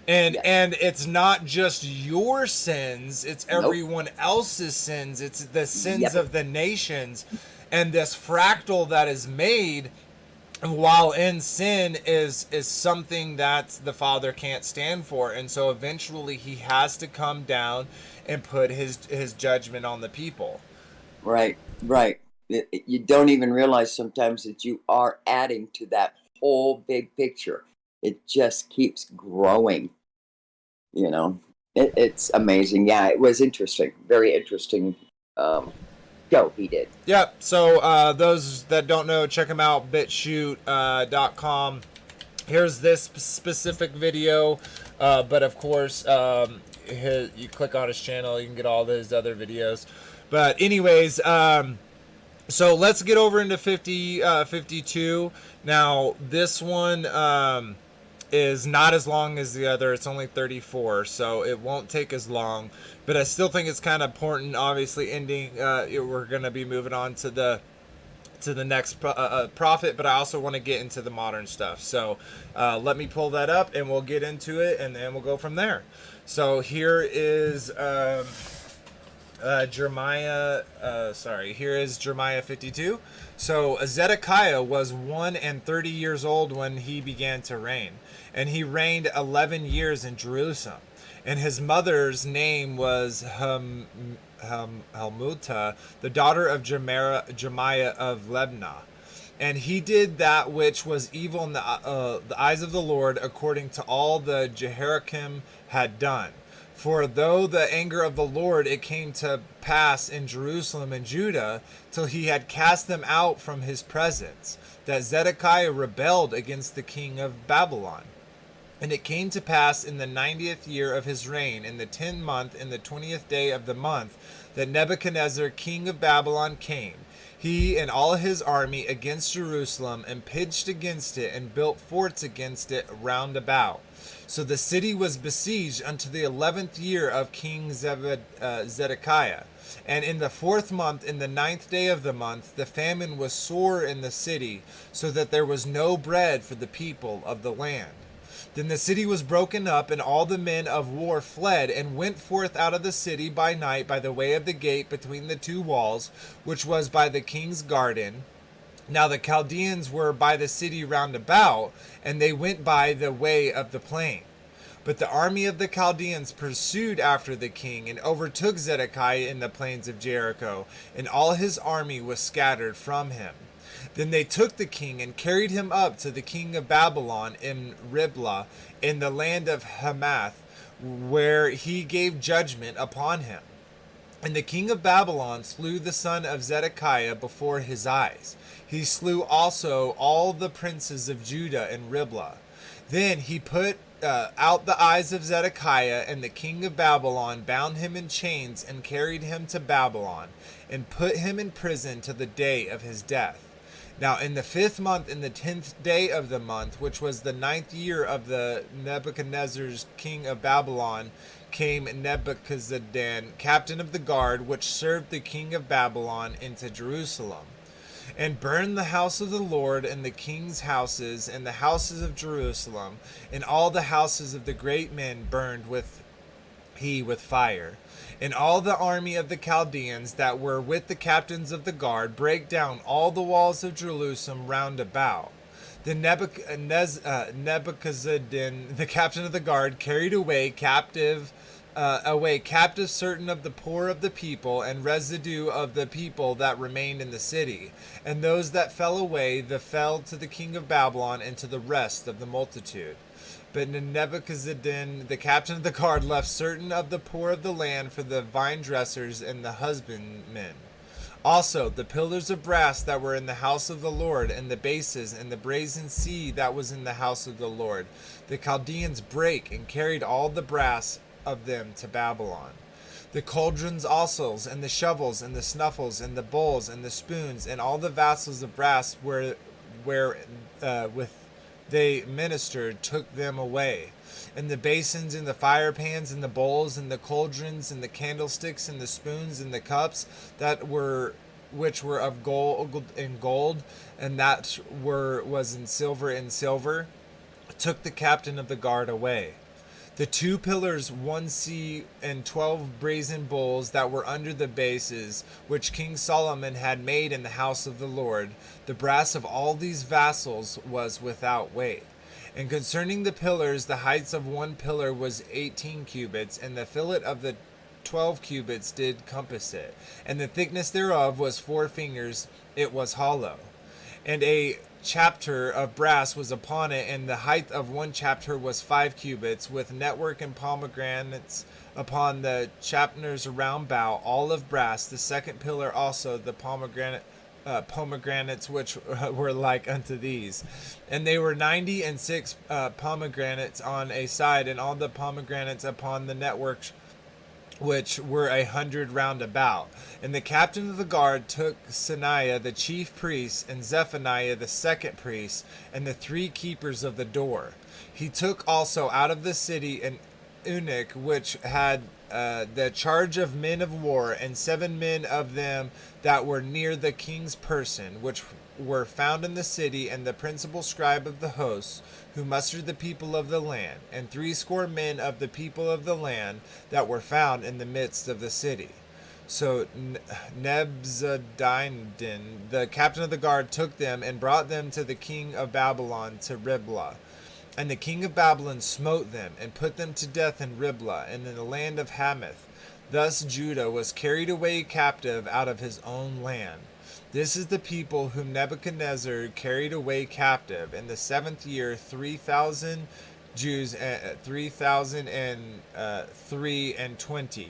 And it's not just your sins, it's everyone else's sins. It's the sins of the nations. And this fractal that is made while in sin is something that the Father can't stand for. And so eventually he has to come down and put his judgment on the people. Right. You don't even realize sometimes that you are adding to that whole big picture. It just keeps growing. It's amazing. Yeah, it was interesting. Very interesting show he did. Yep. So those that don't know, check him out, bitshoot.com. Here's this specific video, but of course, you click on his channel, you can get all his other videos. But anyways, so let's get over into 52. Now, this one is not as long as the other. It's only 34, so it won't take as long. But I still think it's kind of important. Obviously, ending. We're going to be moving on to the next prophet, but I also want to get into the modern stuff. So let me pull that up, and we'll get into it, and then we'll go from there. So here is Jeremiah. Here is Jeremiah 52. So Zedekiah was 30 years old when he began to reign, and he reigned 11 years in Jerusalem. And his mother's name was Helmutah, the daughter of Jeremiah of Lebnah. And he did that which was evil in the eyes of the Lord, according to all the Jehoiakim had done. For though the anger of the Lord, it came to pass in Jerusalem and Judah, till he had cast them out from his presence, that Zedekiah rebelled against the king of Babylon. And it came to pass in the 90th year of his reign, in the 10th month, in the 20th day of the month, that Nebuchadnezzar, king of Babylon, came, he and all his army, against Jerusalem, and pitched against it, and built forts against it round about. So the city was besieged unto the 11th year of King Zedekiah. And in the 4th month, in the 9th day of the month, the famine was sore in the city, so that there was no bread for the people of the land. Then the city was broken up, and all the men of war fled, and went forth out of the city by night by the way of the gate between the two walls, which was by the king's garden. Now the Chaldeans were by the city round about, and they went by the way of the plain. But the army of the Chaldeans pursued after the king, and overtook Zedekiah in the plains of Jericho, and all his army was scattered from him. Then they took the king, and carried him up to the king of Babylon in Riblah, in the land of Hamath, where he gave judgment upon him. And the king of Babylon slew the son of Zedekiah before his eyes. He slew also all the princes of Judah in Riblah. Then he put out the eyes of Zedekiah, and the king of Babylon bound him in chains, and carried him to Babylon, and put him in prison to the day of his death. Now in the 5th month, in the 10th day of the month, which was the 9th year of the Nebuchadnezzar's king of Babylon, came Nebuchadnezzar, captain of the guard, which served the king of Babylon, into Jerusalem, and burned the house of the Lord, and the king's houses, and the houses of Jerusalem, and all the houses of the great men burned with fire. And all the army of the Chaldeans that were with the captains of the guard brake down all the walls of Jerusalem round about. Then Nebuchadnezzar, the captain of the guard, carried away captive certain of the poor of the people and residue of the people that remained in the city, and those that fell away fell to the king of Babylon and to the rest of the multitude. But Nebuchadnezzar, the captain of the guard, left certain of the poor of the land for the vine dressers and the husbandmen. Also, the pillars of brass that were in the house of the Lord, and the bases, and the brazen sea that was in the house of the Lord, the Chaldeans brake and carried all the brass of them to Babylon. The cauldrons also, and the shovels, and the snuffles, and the bowls, and the spoons, and all the vessels of brass with they ministered, took them away. And the basins, and the fire pans, and the bowls, and the cauldrons, and the candlesticks, and the spoons, and the cups which were of gold, and that was in silver, took the captain of the guard away. The 2 pillars, 1 sea, and 12 brazen bowls that were under the bases, which King Solomon had made in the house of the Lord, the brass of all these vessels was without weight. And concerning the pillars, the heights of 1 pillar was 18 cubits, and the fillet of the 12 cubits did compass it, and the thickness thereof was 4 fingers, it was hollow. And a chapter of brass was upon it, and the height of 1 chapter was 5 cubits, with network and pomegranates upon the chapters around bow, all of brass. The 2nd pillar also, the pomegranates which were like unto these, and they were 96 pomegranates on a side, and all the pomegranates upon the network, which were 100 round about. And the captain of the guard took Senaiah the chief priest, and Zephaniah the 2nd priest, and the 3 keepers of the door. He took also out of the city an eunuch which had the charge of men of war, and 7 men of them that were near the king's person, which were found in the city, and the principal scribe of the hosts, who mustered the people of the land, and 60 men of the people of the land that were found in the midst of the city. So Nebuzaradan, the captain of the guard, took them and brought them to the king of Babylon to Riblah. And the king of Babylon smote them, and put them to death in Riblah, and in the land of Hamath. Thus Judah was carried away captive out of his own land. This is the people whom Nebuchadnezzar carried away captive. In the 7th year, 3,000 Jews, 3,023.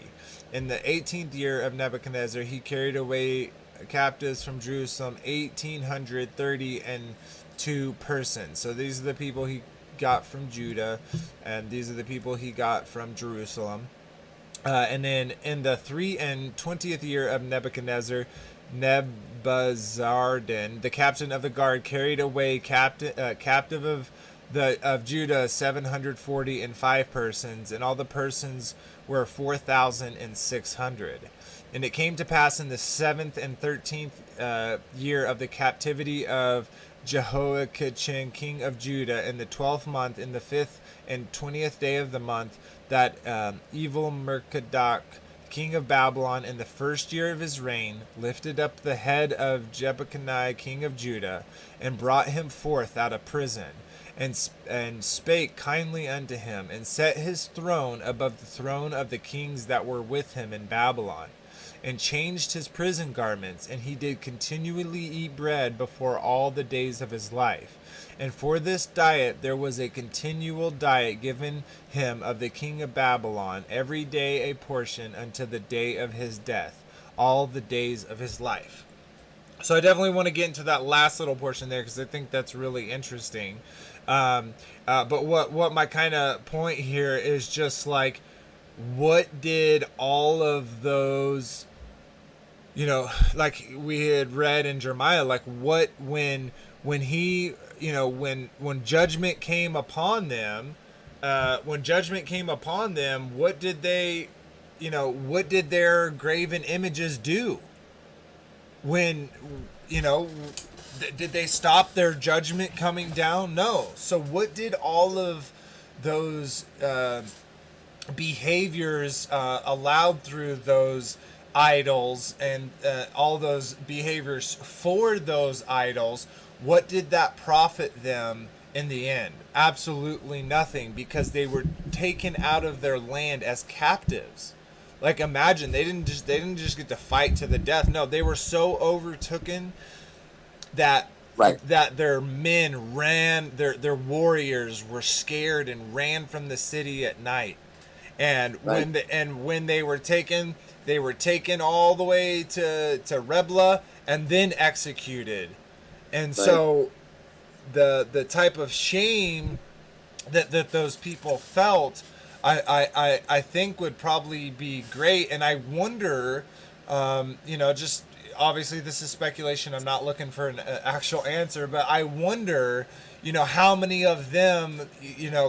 In the 18th year of Nebuchadnezzar, he carried away captives from Jerusalem, 1,832 persons. So these are the people he got from Judah, and these are the people he got from Jerusalem. And then in the 23rd year of Nebuchadnezzar, Nebuzaradan, the captain of the guard, carried away captive of Judah 745 persons, and all the persons were 4,600. And it came to pass in the 7th and 13th year of the captivity of Jehoiachin, king of Judah, in the 12th month, in the 5th and 20th day of the month, that evil Merodach, king of Babylon, in the 1st year of his reign, lifted up the head of Jebediah, king of Judah, and brought him forth out of prison, and spake kindly unto him, and set his throne above the throne of the kings that were with him in Babylon, and changed his prison garments, and he did continually eat bread before all the days of his life. And for this diet there was a continual diet given him of the king of Babylon, every day a portion, unto the day of his death, all the days of his life. So I definitely want to get into that last little portion there, because I think that's really interesting. But what my kind of point here is just like, what did all of those, like we had read in Jeremiah, like what when he, when judgment came upon them, what did they, what did their graven images do? When, did they stop their judgment coming down? No. So what did all of those behaviors allowed through those idols and all those behaviors for those idols, what did that profit them in the end? Absolutely nothing, because they were taken out of their land as captives. Like, imagine, they didn't just get to fight to the death. No, they were so overtaken that Right. that their men ran, their warriors were scared and ran from the city at night. And Right. when they were taken all the way to Rebla and then executed. And Right. so the type of shame that those people felt, I think would probably be great. And I wonder, just obviously this is speculation. I'm not looking for an actual answer, but I wonder, how many of them,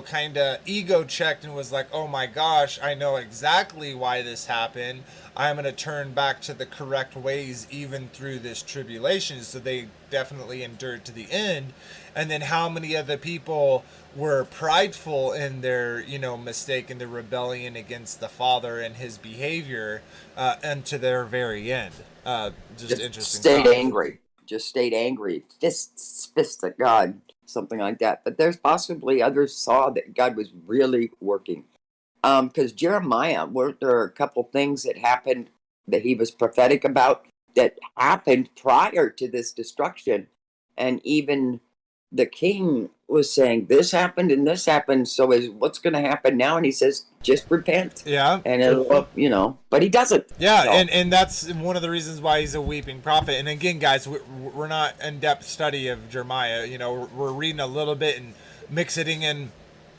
kind of ego checked and was like, oh my gosh, I know exactly why this happened. I'm going to turn back to the correct ways even through this tribulation. So they definitely endured to the end. And then how many of the people were prideful in their, mistake and their rebellion against the Father and his behavior, and to their very end. Just interesting. Stayed thoughts. angry. Just stayed angry. Fist at God. Something like that. But there's possibly others saw that God was really working. Because Jeremiah, weren't there a couple things that happened that he was prophetic about that happened prior to this destruction? And even the king was saying, this happened and this happened. So is what's going to happen now? And he says, just repent. Yeah. And it'll, but he doesn't. Yeah, So- and that's one of the reasons why he's a weeping prophet. And again, guys, we're not in-depth study of Jeremiah. We're reading a little bit and mixing in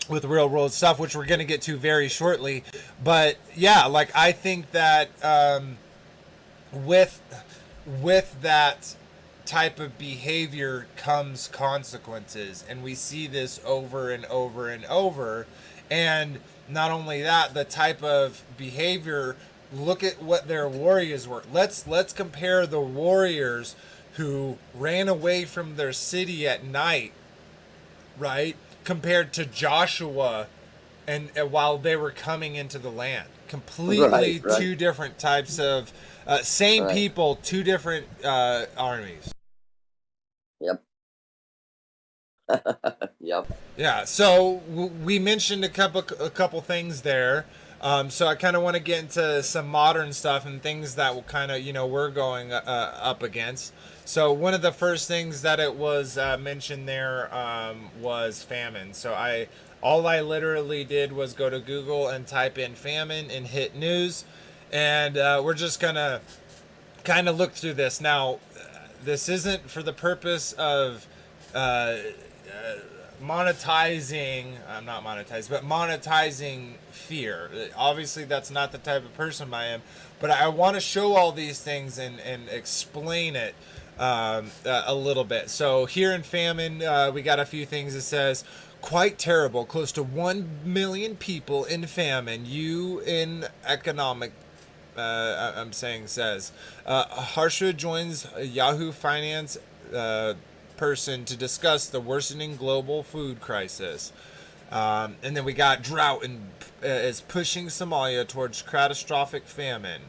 with real world stuff, which we're going to get to very shortly. But yeah, like, I think that with that type of behavior comes consequences, and we see this over and over and over. And not only that, the type of behavior, look at what their warriors were. Let's compare the warriors who ran away from their city at night, right, compared to Joshua and while they were coming into the land. Completely Right. two different types of same Right. people, two different armies. Yep. Yep. Yeah, so we mentioned a couple things there. So I kind of want to get into some modern stuff and things that will kind of, we're going up against. So one of the first things that it was mentioned there was famine. So all I literally did was go to Google and type in famine and hit news. And we're just going to kind of look through this. Now, this isn't for the purpose of monetizing fear. Obviously, that's not the type of person I am, but I want to show all these things and explain it a little bit. So here in famine, we got a few things. It says, quite terrible, close to 1 million people in famine. UN economic says. Harsha joins Yahoo Finance person to discuss the worsening global food crisis. And then we got drought is pushing Somalia towards catastrophic famine.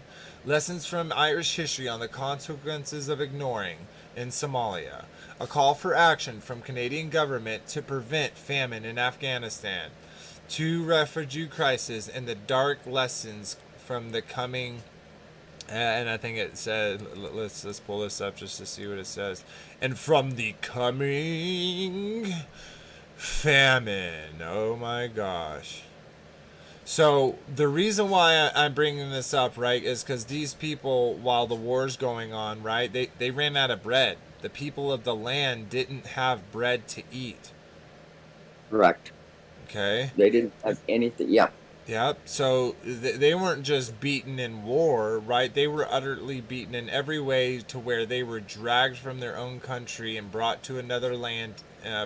Lessons from Irish history on the consequences of ignoring in Somalia. A call for action from Canadian government to prevent famine in Afghanistan. 2 refugee crises and the dark lessons from the coming. And I think it said, let's pull this up just to see what it says. And from the coming famine. Oh my gosh. So the reason why I'm bringing this up, right, is because these people, while the war's going on, right, they ran out of bread. The people of the land didn't have bread to eat. Correct. Okay. They didn't have anything. Yeah. Yep. So they weren't just beaten in war, right? They were utterly beaten in every way to where they were dragged from their own country and brought to another land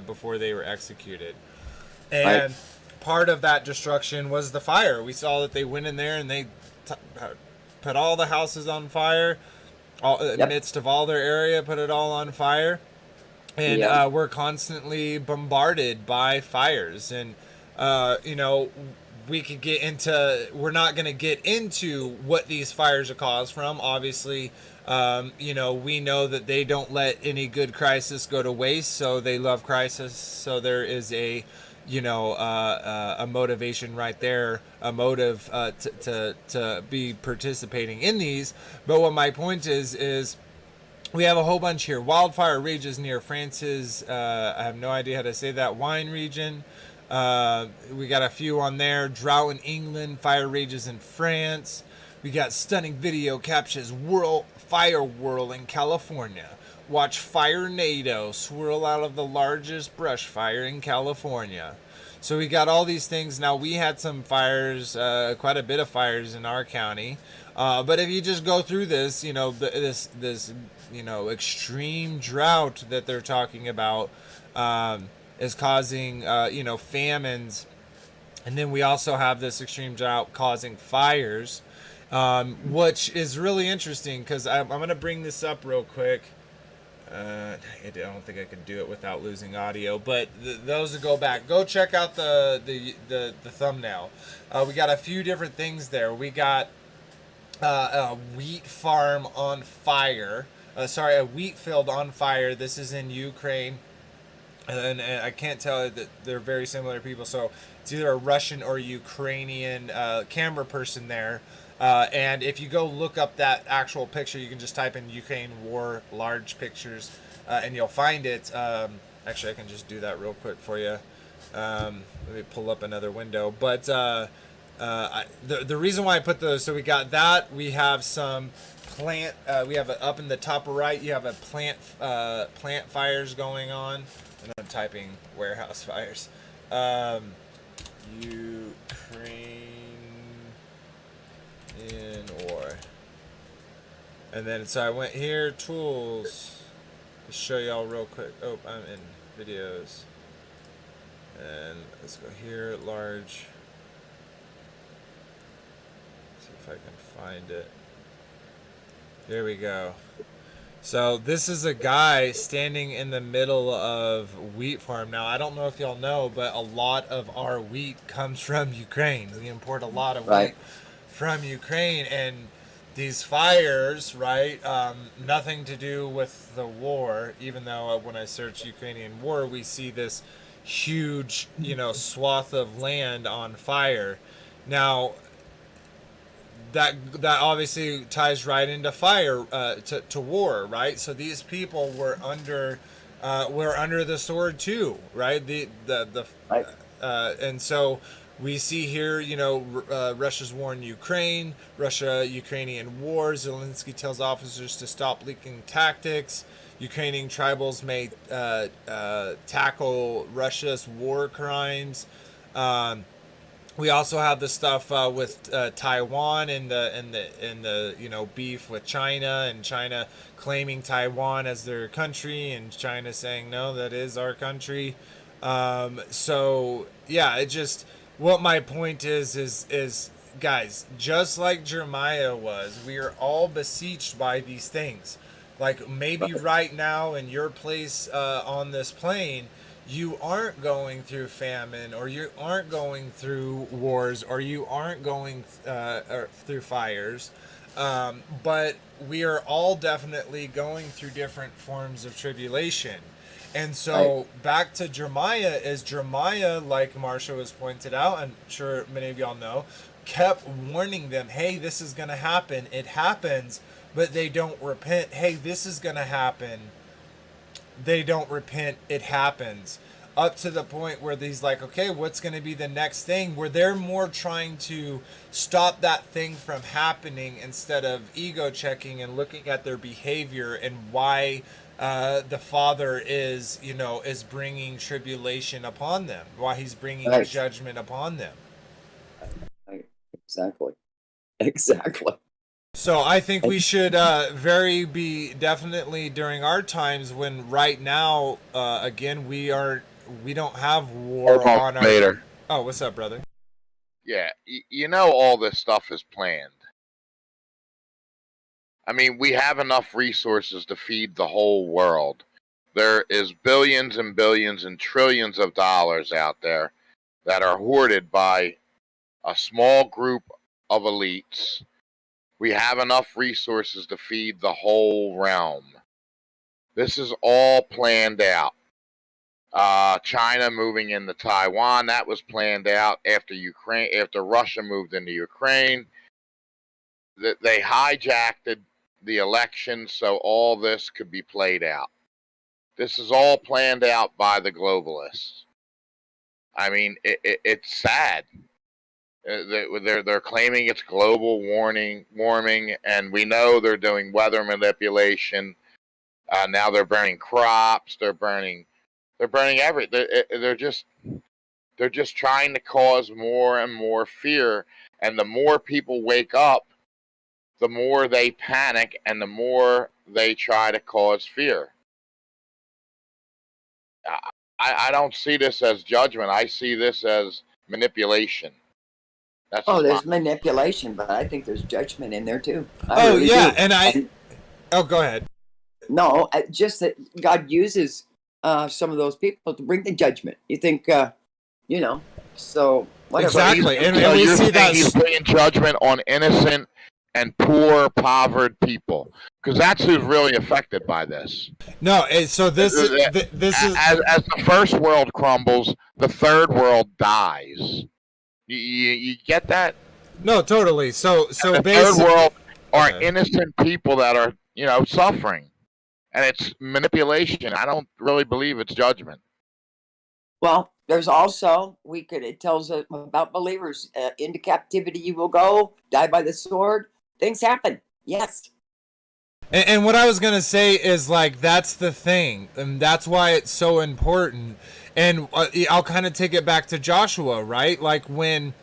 before they were executed. And part of that destruction was the fire. We saw that they went in there and they put all the houses on fire, in the midst of all their area, put it all on fire. And we're constantly bombarded by fires. And, we could get into, we're not going to get into what these fires are caused from. Obviously, you know, we know that they don't let any good crisis go to waste, so they love crisis. So there is a, you know, a motivation right there, a motive to be participating in these. But what my point is we have a whole bunch here. Wildfire rages near France's, I have no idea how to say that, wine region. We got a few on there. Drought in England, fire rages in France. We got stunning video captures fire whirl in California. Watch Firenado swirl out of the largest brush fire in California. So we got all these things. Now, we had some fires, quite a bit of fires in our county. But if you just go through this, you know, this you know, extreme drought that they're talking about is causing, you know, famines. And then we also have this extreme drought causing fires, which is really interesting because I'm going to bring this up real quick. I don't think I can do it without losing audio, but those that go back, go check out the thumbnail. We got a few different things there. We got a wheat farm on fire. A wheat field on fire. This is in Ukraine. And I can't tell that they're very similar people. So it's either a Russian or Ukrainian camera person there. And if you go look up that actual picture, you can just type in Ukraine war large pictures and you'll find it. Actually, I can just do that real quick for you. Let me pull up another window. But the reason why I put those, so we got that. We have some plant. We have up in the top right. You have a plant fires going on. And I'm typing warehouse fires. Ukraine in war. And then so I went here, tools, to show y'all real quick. Oh, I'm in videos. And let's go here, large. See if I can find it. There we go. So this is a guy standing in the middle of wheat farm. Now, I don't know if y'all know, but a lot of our wheat comes from Ukraine. We import a lot of wheat from Ukraine, and these fires, right, nothing to do with the war, even though when I search Ukrainian war, we see this huge, you know, swath of land on fire. Now, that obviously ties right into fire, to war, right? So these people were under the sword too, right? Right. And so we see here, you know, Russia's war in Ukraine, Russia-Ukrainian war. Zelensky tells officers to stop leaking tactics. Ukrainian tribals may tackle Russia's war crimes. We also have the stuff with Taiwan and the you know, beef with China, and China claiming Taiwan as their country, and China saying no, that is our country. So yeah, it just, what my point is guys, just like Jeremiah was, we are all beseeched by these things. Like maybe right now in your place on this plane, you aren't going through famine, or you aren't going through wars, or you aren't going through fires, but we are all definitely going through different forms of tribulation. And so back to Jeremiah, is Jeremiah, like Marsha was pointed out, I'm sure many of y'all know, kept warning them, hey, this is going to happen. It happens, but they don't repent. Hey, this is going to happen. They don't repent. It happens. Up to the point where he's like, okay, what's going to be the next thing? Where they're more trying to stop that thing from happening instead of ego checking and looking at their behavior and why the Father is, you know, is bringing tribulation upon them, why he's bringing judgment upon them. Exactly. So I think we should be definitely during our times, when right now, again, we don't have war on our... Later. Oh, what's up, brother? Yeah, you know all this stuff is planned. I mean, we have enough resources to feed the whole world. There is billions and billions and trillions of dollars out there that are hoarded by a small group of elites. We have enough resources to feed the whole realm. This is all planned out. China moving into Taiwan, that was planned out after Russia moved into Ukraine. They hijacked the election so all this could be played out. This is all planned out by the globalists. I mean, it's sad. They're claiming it's global warming, and we know they're doing weather manipulation. Now they're burning crops. They're burning everything. They're just trying to cause more and more fear. And the more people wake up, the more they panic, and the more they try to cause fear. I don't see this as judgment. I see this as manipulation. There's manipulation, but I think there's judgment in there too. Oh, really yeah, do. go ahead. No, just that God uses some of those people to bring the judgment. You think, so whatever. Exactly, and So we you're see saying that he's bringing judgment on innocent and poor, impoverished people, because that's who's really affected by this. No, so this is as the first world crumbles, the third world dies. You get that? no, totally. So The third basically, world are Okay. innocent people that are suffering, and it's manipulation. I don't really believe it's judgment. Well, there's also it tells us about believers. Into captivity you will go, die by the sword. Things happen. Yes. And what I was gonna say is, like, that's the thing, and that's why it's so important. And I'll kind of take it back to Joshua, right? Like, when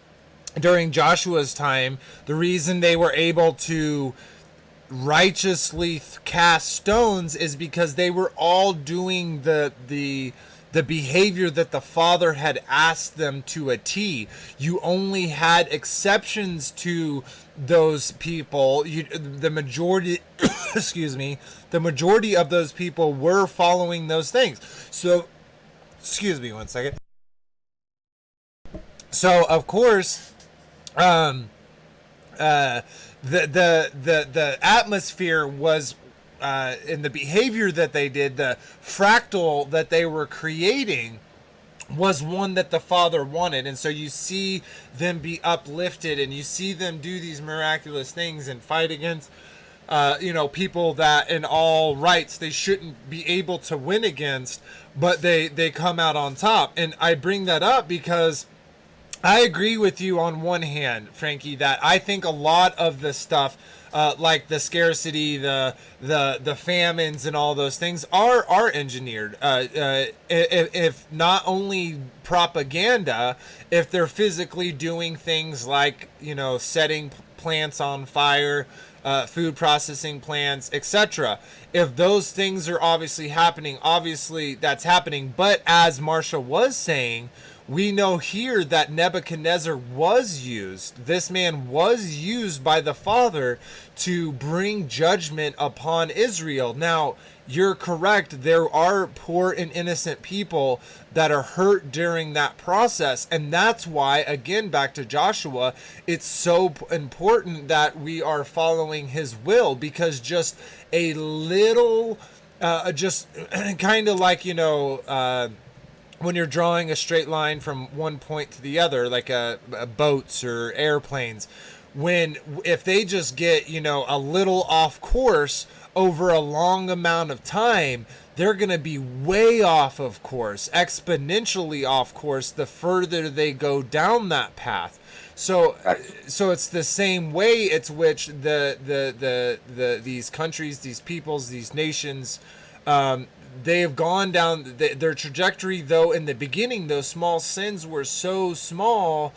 during Joshua's time, the reason they were able to righteously cast stones is because they were all doing the behavior that the Father had asked them to a T. You only had exceptions to those people. The majority, excuse me, the majority of those people were following those things. So, excuse me one second. So, of course, the atmosphere was, in the behavior that they did, the fractal that they were creating was one that the Father wanted. And so you see them be uplifted, and you see them do these miraculous things and fight against people that in all rights they shouldn't be able to win against, but they come out on top. And I bring that up because I agree with you on one hand, Frankie, that I think a lot of the stuff, like the scarcity, the famines, and all those things are engineered. If not only propaganda, if they're physically doing things like setting plants on fire, food processing plants, etc. If those things are obviously happening, obviously that's happening. But as Marsha was saying, we know here that Nebuchadnezzar was used. This man was used by the Father to bring judgment upon Israel. Now, you're correct. There are poor and innocent people that are hurt during that process. And that's why, again, back to Joshua, it's so important that we are following his will, because just a little, just kind of like, when you're drawing a straight line from one point to the other, like boats or airplanes, if they just get a little off course over a long amount of time, they're going to be way off of course, exponentially off course, the further they go down that path. So it's the same way it's which these countries, these peoples, these nations, they have gone down their trajectory. Though in the beginning those small sins were so small,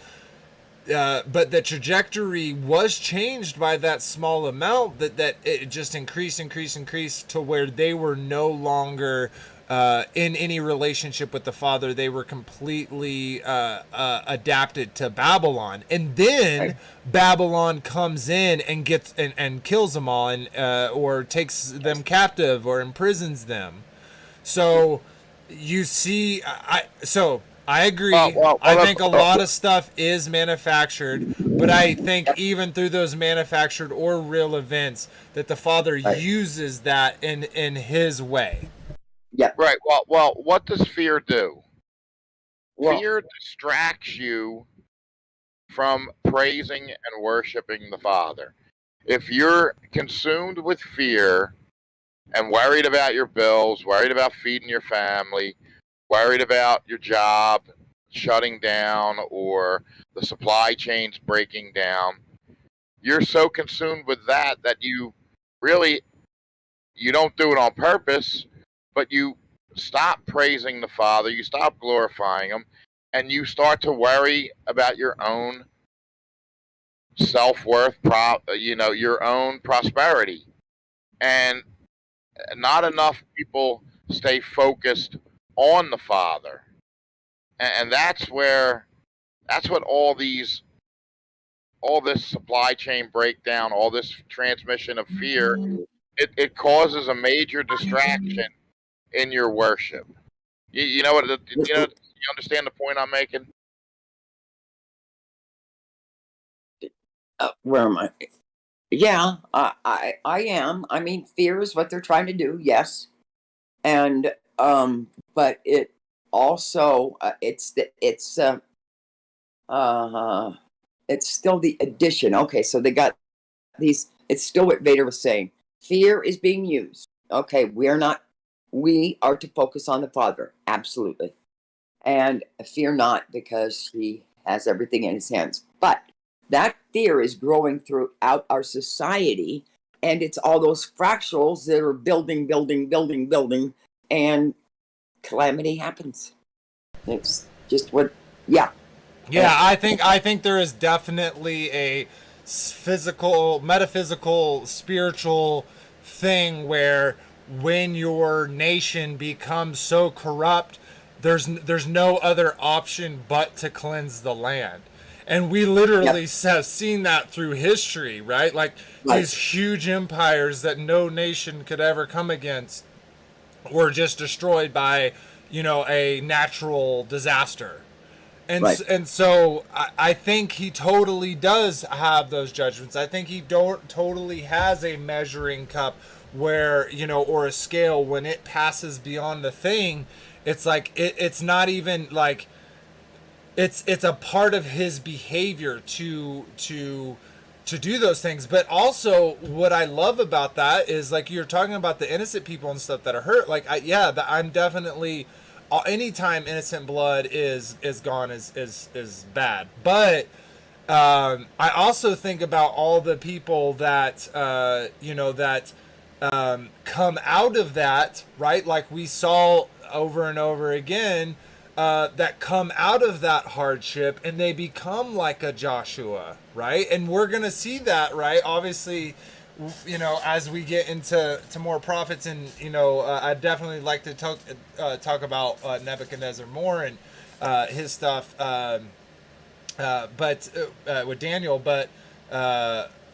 but the trajectory was changed by that small amount, that it just increased to where they were no longer in any relationship with the Father. They were completely adapted to Babylon, and then Babylon comes in and gets and kills them all, and or takes them captive or imprisons them. So you see, I agree. Well, I think a lot of stuff is manufactured, but I think even through those manufactured or real events, that the Father Right. uses that in His way. Yep. right. Well, what does fear do? Well, Fear distracts you from praising and worshiping the Father. If you're consumed with fear and worried about your bills, worried about feeding your family, worried about your job shutting down or the supply chains breaking down, you're so consumed with that that you really you don't do it on purpose, but you stop praising the Father, you stop glorifying him, and you start to worry about your own self-worth, your own prosperity. And not enough people stay focused on the Father. And that's what all this supply chain breakdown, all this transmission of fear, it causes a major distraction in your worship. You know what? You understand the point I'm making? where am I? Yeah, I am. I mean, fear is what they're trying to do. Yes, and but it also it's still the addition. Okay, so they got these. It's still what Vader was saying. Fear is being used. Okay, we are to focus on the Father, absolutely, and fear not, because He has everything in His hands. But that fear is growing throughout our society, and it's all those fractals that are building, and calamity happens. It's just what, yeah. Yeah, I think there is definitely a physical, metaphysical, spiritual thing where when your nation becomes so corrupt, there's no other option but to cleanse the land. And we literally have seen that through history, right? Like these huge empires that no nation could ever come against were just destroyed by, a natural disaster. And so I think he totally does have those judgments. I think he totally has a measuring cup where, or a scale when it passes beyond the thing. It's like it's not even like it's a part of his behavior to do those things. But also what I love about that is, like, you're talking about the innocent people and stuff that are hurt. Like I'm definitely, anytime innocent blood is gone is bad. But I also think about all the people that come out of that, right? Like we saw over and over again, that come out of that hardship and they become like a Joshua, right? And we're gonna see that, right? Obviously, as we get into more prophets, and I'd definitely like to talk about Nebuchadnezzar more and his stuff, but with Daniel. But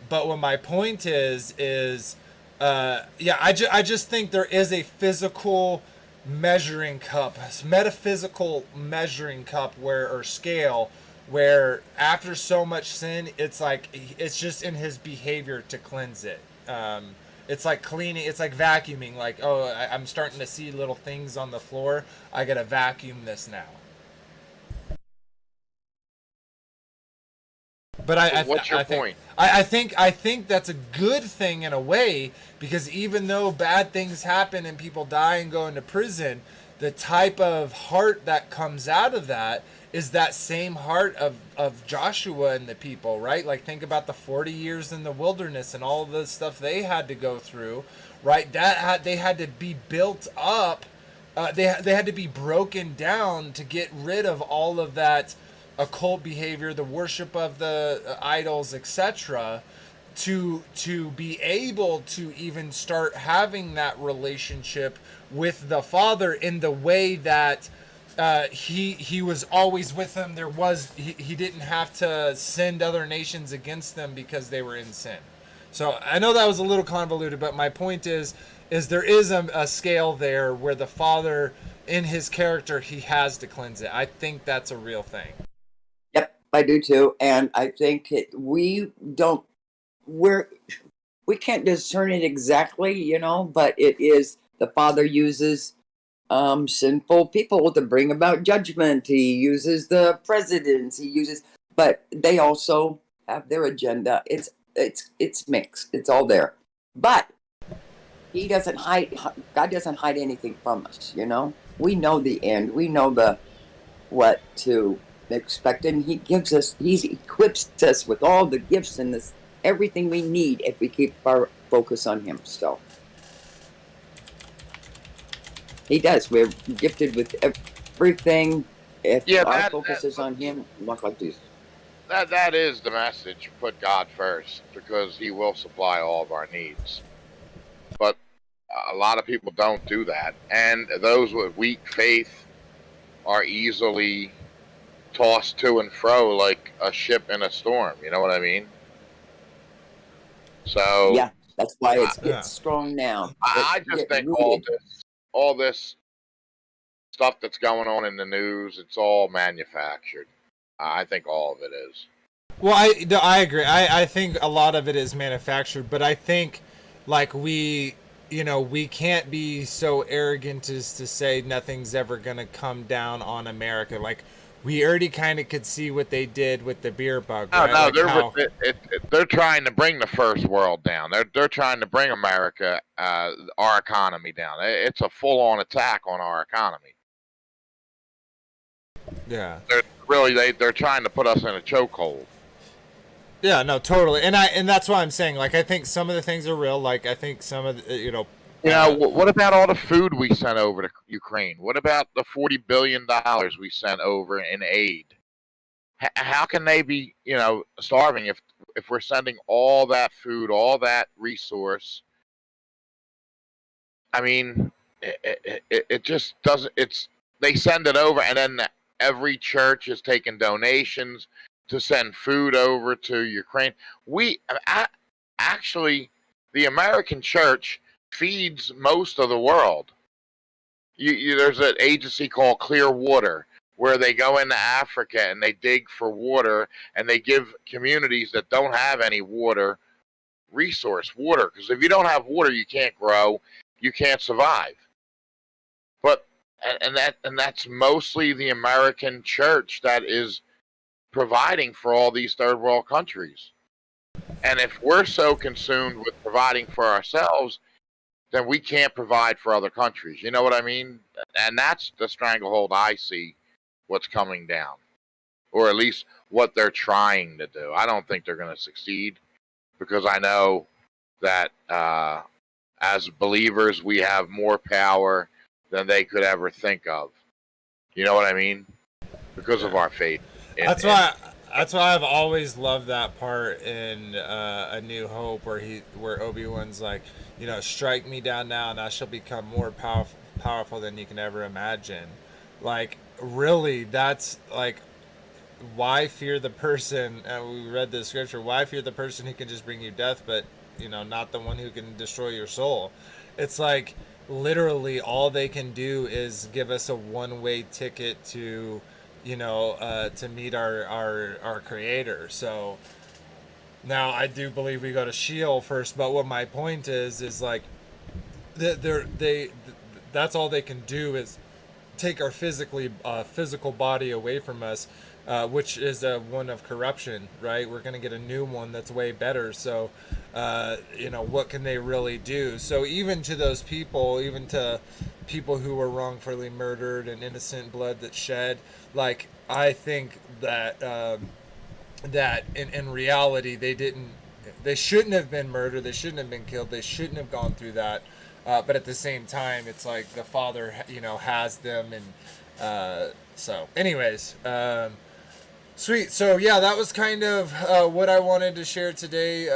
what my point is I just think there is a physical measuring cup, metaphysical measuring cup or scale, where after so much sin, it's like it's just in his behavior to cleanse it. It's like cleaning, it's like vacuuming. Like, oh, I'm starting to see little things on the floor, I gotta vacuum this now. But what's your point? I think that's a good thing in a way, because even though bad things happen and people die and go into prison, the type of heart that comes out of that is that same heart of Joshua and the people, right? Like, think about the 40 years in the wilderness and all the stuff they had to go through, right? They had to be built up. They had to be broken down to get rid of all of that occult behavior, the worship of the idols, etc., to be able to even start having that relationship with the Father in the way that he was always with them. He didn't have to send other nations against them because they were in sin. So I know that was a little convoluted, but my point is there is a scale there where the Father in his character, he has to cleanse it. I think that's a real thing. Yep, I do too. And I think we can't discern it exactly, but it is the Father uses sinful people to bring about judgment. He uses the presidents. But they also have their agenda. It's mixed. It's all there. But he doesn't hide. God doesn't hide anything from us. We know the end. We know what to expect, and he equips us with all the gifts and everything we need if we keep our focus on him. So he does. We're gifted with everything. If our focus is on him, not like this. That is the message. Put God first, because he will supply all of our needs. But a lot of people don't do that. And those with weak faith are easily tossed to and fro like a ship in a storm. You know what I mean? So yeah, that's why it's getting strong now. I just think all this stuff that's going on in the news, it's all manufactured. I think all of it is. Well, I agree. I think a lot of it is manufactured, but I think like we can't be so arrogant as to say nothing's ever going to come down on America. Like, we already kind of could see what they did with the beer bug. Right? No, they're trying to bring the first world down. They're trying to bring America, our economy down. It's a full-on attack on our economy. Yeah. They're trying to put us in a chokehold. Yeah, no, totally. And that's why I'm saying, like, I think some of the things are real. Like, I think some of the, what about all the food we sent over to Ukraine? What about the $40 billion we sent over in aid? How can they be, starving if we're sending all that food, all that resource? I mean, it just doesn't. They send it over, and then every church is taking donations to send food over to Ukraine. Actually, the American church feeds most of the world. There's an agency called Clear Water where they go into Africa and they dig for water, and they give communities that don't have any water water, because if you don't have water, you can't grow, you can't survive. But and that's mostly the American church that is providing for all these third world countries. And if we're so consumed with providing for ourselves, then we can't provide for other countries. You know what I mean? And that's the stranglehold I see what's coming down, or at least what they're trying to do. I don't think they're going to succeed, because I know that as believers, we have more power than they could ever think of. You know what I mean? Because of our faith. That's why I've always loved that part in A New Hope where Obi-Wan's like, strike me down now and I shall become more powerful than you can ever imagine. Like, really, that's like, why fear the person? We read the scripture. Why fear the person who can just bring you death, but not the one who can destroy your soul? It's like, literally all they can do is give us a one-way ticket to to meet our creator. So now I do believe we go to Sheol first, but what my point is like that's all they can do is take our physical body away from us, which is one of corruption, right? We're going to get a new one that's way better. So, what can they really do? So even to those people, even to people who were wrongfully murdered and innocent blood that shed, like, I think that that in reality they shouldn't have been murdered, they shouldn't have been killed, they shouldn't have gone through that. But at the same time, it's like the Father, has them, and so. Anyways, sweet. So yeah, that was kind of what I wanted to share today.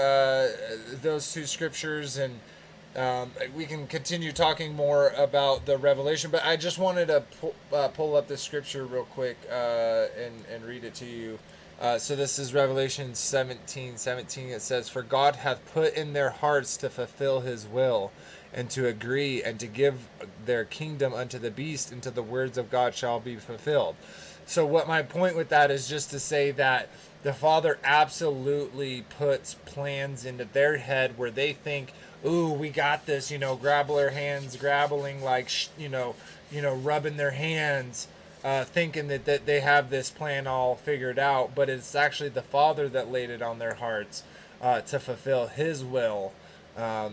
Those two scriptures, and we can continue talking more about the Revelation. But I just wanted to pull up this scripture real quick and read it to you. So this is Revelation 17:17. It says, "For God hath put in their hearts to fulfill his will, and to agree and to give their kingdom unto the beast until the words of God shall be fulfilled. So what my point with that is just to say that the Father absolutely puts plans into their head where they think, ooh, we got this, grab their hands, grabbling, like, rubbing their hands, thinking that they have this plan all figured out. But it's actually the Father that laid it on their hearts to fulfill His will.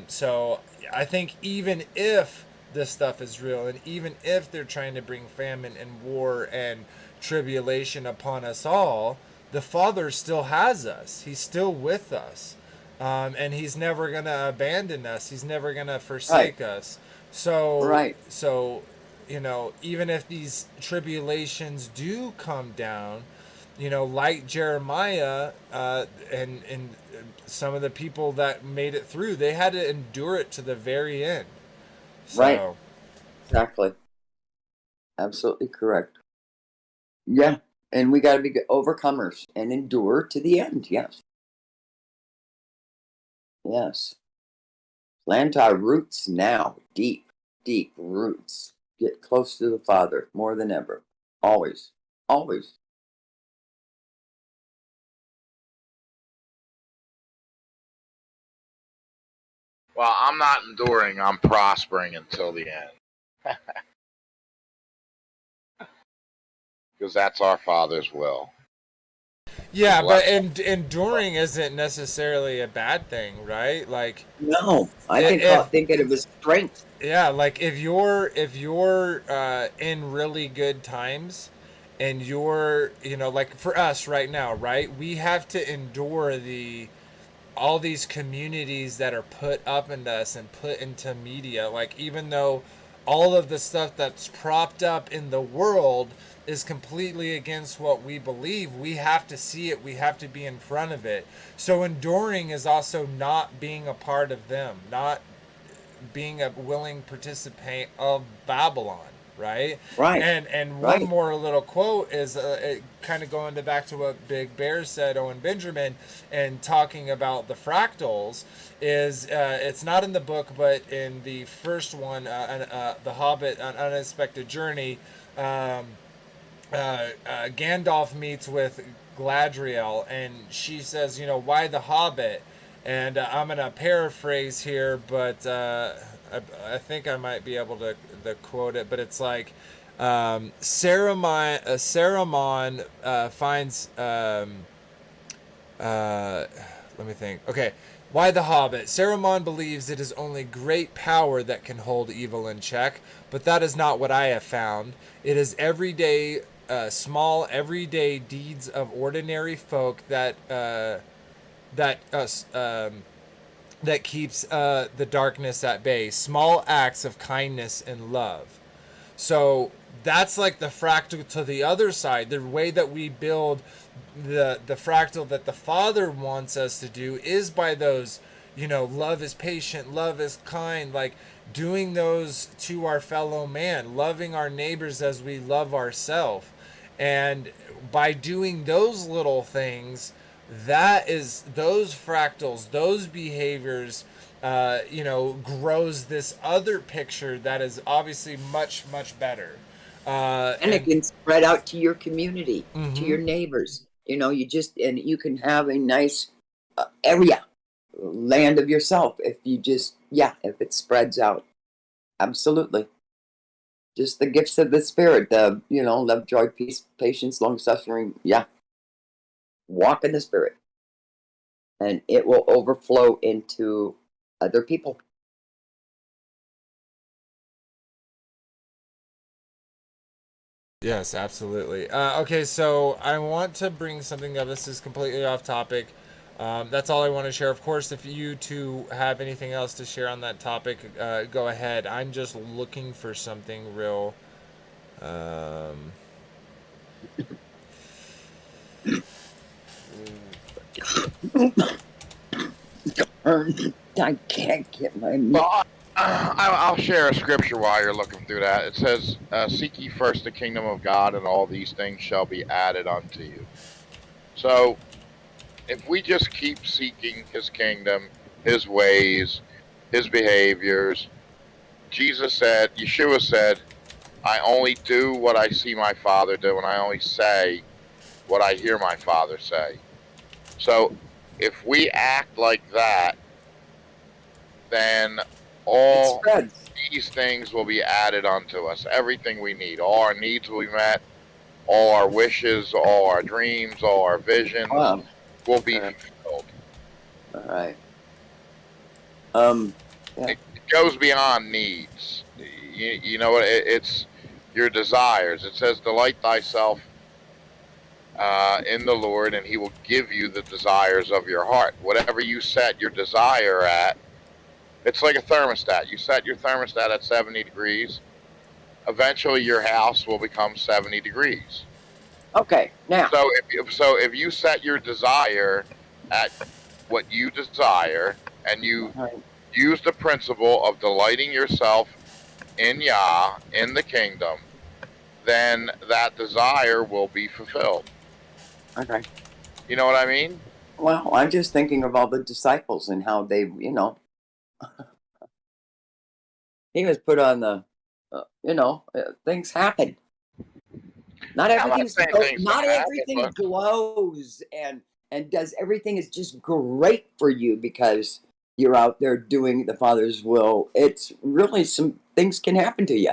So I think even if this stuff is real, and even if they're trying to bring famine and war and tribulation upon us all, the Father still has us. He's still with us. And He's never going to abandon us. He's never going to forsake us. So, even if these tribulations do come down, like Jeremiah and some of the people that made it through, they had to endure it to the very end. So, right. Exactly. Absolutely correct. Yeah. And we got to be overcomers and endure to the end. Yes. Yes. Plant our roots now. Deep, deep roots. Get close to the Father more than ever. Always. Always. Well, I'm not enduring. I'm prospering until the end. Because that's our Father's will. yeah, but enduring isn't necessarily a bad thing, right? Like, No, I think it of as strength. yeah, like if you're in really good times, and you're like for us right now, right? We have to endure all these communities that are put up into us and put into media. Like, even though all of the stuff that's propped up in the world is completely against what we believe, we have to see it, we have to be in front of it. So enduring is also not being a part of them, not being a willing participant of Babylon, right? Right. And one more little quote is kind of going back to what Big Bear said, Owen Benjamin, and talking about the fractals. Is it's not in the book, but in the first one, The Hobbit: An Unexpected Journey, Gandalf meets with Gladriel, and she says, why the Hobbit? And I'm going to paraphrase here, but I think I might be able to quote it. But it's like, Saruman finds... let me think. Okay. Why the Hobbit? Saruman believes it is only great power that can hold evil in check, but that is not what I have found. It is everyday, small, everyday deeds of ordinary folk that keeps the darkness at bay. Small acts of kindness and love. So that's like the fractal to the other side. The way that we build the fractal that the Father wants us to do is by those, love is patient, love is kind, like doing those to our fellow man, loving our neighbors as we love ourselves. And by doing those little things, that is those fractals, those behaviors, grows this other picture that is obviously much, much better. And it can spread out to your community, to your neighbors. You can have a nice area, land of yourself if you if it spreads out. Absolutely. Just the gifts of the Spirit, love, joy, peace, patience, long suffering. Yeah. Walk in the Spirit. And it will overflow into other people. Yes, absolutely. Okay, so I want to bring something up. This is completely off topic. That's all I want to share. Of course, if you two have anything else to share on that topic, go ahead. I'm just looking for something real. I can't get my... Well, I'll share a scripture while you're looking through that. It says, seek ye first the kingdom of God, and all these things shall be added unto you. So, if we just keep seeking His kingdom, His ways, His behaviors, Jesus said, Yeshua said, I only do what I see my Father do, and I only say what I hear my Father say. So if we act like that, then It all spreads. these things will be added unto us. Everything we need. All our needs will be met. All our wishes, all our dreams, all our visions Wow. will be Uh, fulfilled. all right. Yeah. It goes beyond needs. You know what? It's your desires. It says, delight thyself in the Lord, and he will give you the desires of your heart. Whatever you set your desire at, it's like a thermostat. You set your thermostat at 70 degrees. Eventually, your house will become 70 degrees. Okay. Now. So if you set your desire at what you desire, and you All right. use the principle of delighting yourself in Yah, in the kingdom, then that desire will be fulfilled. Okay. You know what I mean? Well, I'm just thinking of all the disciples and how they, he was put on the, things happen. Not I'm not everything's saying things not don't happen, everything but glows and does everything is just great for you because you're out there doing the Father's will. It's really some things can happen to you,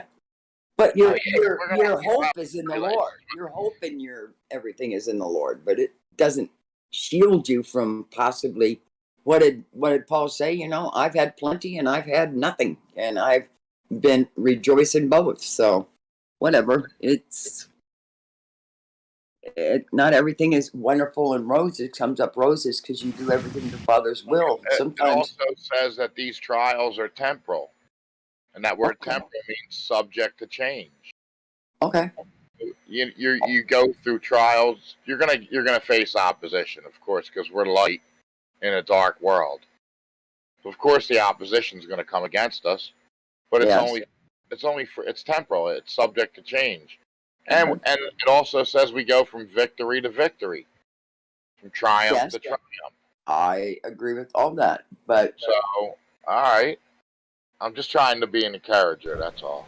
but oh yeah, we're gonna your have hope problems is in the with Lord. Your hope and your everything is in the Lord, but it doesn't shield you from possibly what did Paul say? I've had plenty and I've had nothing, and I've been rejoicing both. So whatever, not everything is wonderful and roses. Comes up roses because you do everything the Father's will. It Sometimes, also says that these trials are temporal, and that word okay, temporal means subject to change. okay, You go through trials. You're gonna face opposition, of course, because we're light in a dark world. Of course, the opposition is going to come against us, but yes, it's temporal. It's subject to change, and okay, it also says we go from victory to victory, from triumph yes, to triumph. I agree with all that. But So, all right, I'm just trying to be an encourager. That's all.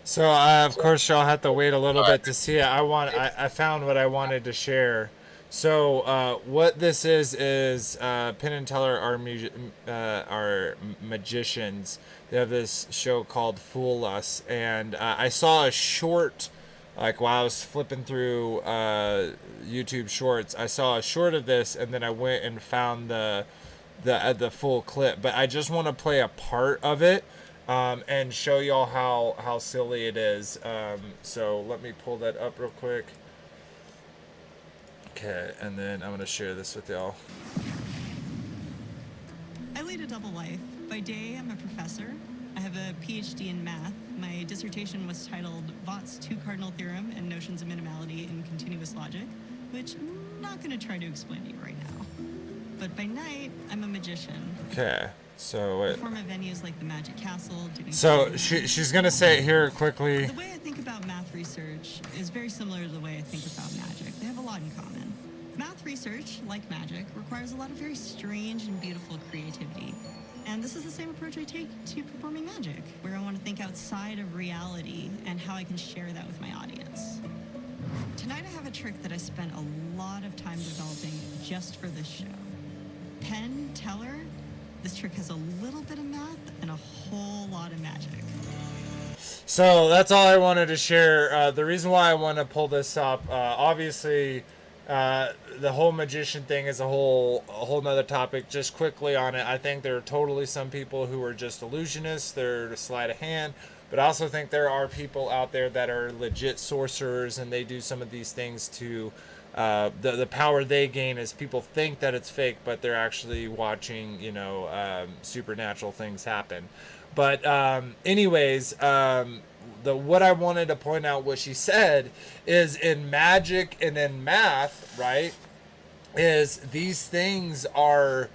So of course y'all have to wait a little bit to see it. I found what I wanted to share. So what this is Penn and Teller are magicians. They have this show called Fool Us, and I saw a short, like while I was flipping through YouTube Shorts. I saw a short of this, and then I went and found the full clip. But I just want to play a part of it. And show y'all how silly it is. So let me pull that up real quick. Okay, and then I'm gonna share this with y'all. I lead a double life. By day, I'm a professor. I have a PhD in math. My dissertation was titled Vaught's Two Cardinal Theorem and Notions of Minimality in Continuous Logic, which I'm not going to try to explain to you right now. But by night, I'm a magician. Okay, so I perform at venues like the Magic Castle. she's gonna say it here quickly. The way I think about math research is very similar to the way I think about magic. They have a lot in common. Math research, like magic, requires a lot of very strange and beautiful creativity. And this is the same approach I take to performing magic, where I want to think outside of reality and how I can share that with my audience. Tonight I have a trick that I spent a lot of time developing just for this show. Penn Teller, this trick has a little bit of math and a whole lot of magic. So that's all I wanted to share. The reason why I want to pull this up, obviously, the whole magician thing is a whole nother topic. Just quickly on it, I think there are totally some people who are just illusionists. They're to sleight of hand. But I also think there are people out there that are legit sorcerers, and they do some of these things to the power they gain is people think that it's fake, but they're actually watching, supernatural things happen. But anyways, what I wanted to point out, what she said, is in magic and in math, right? Is these things are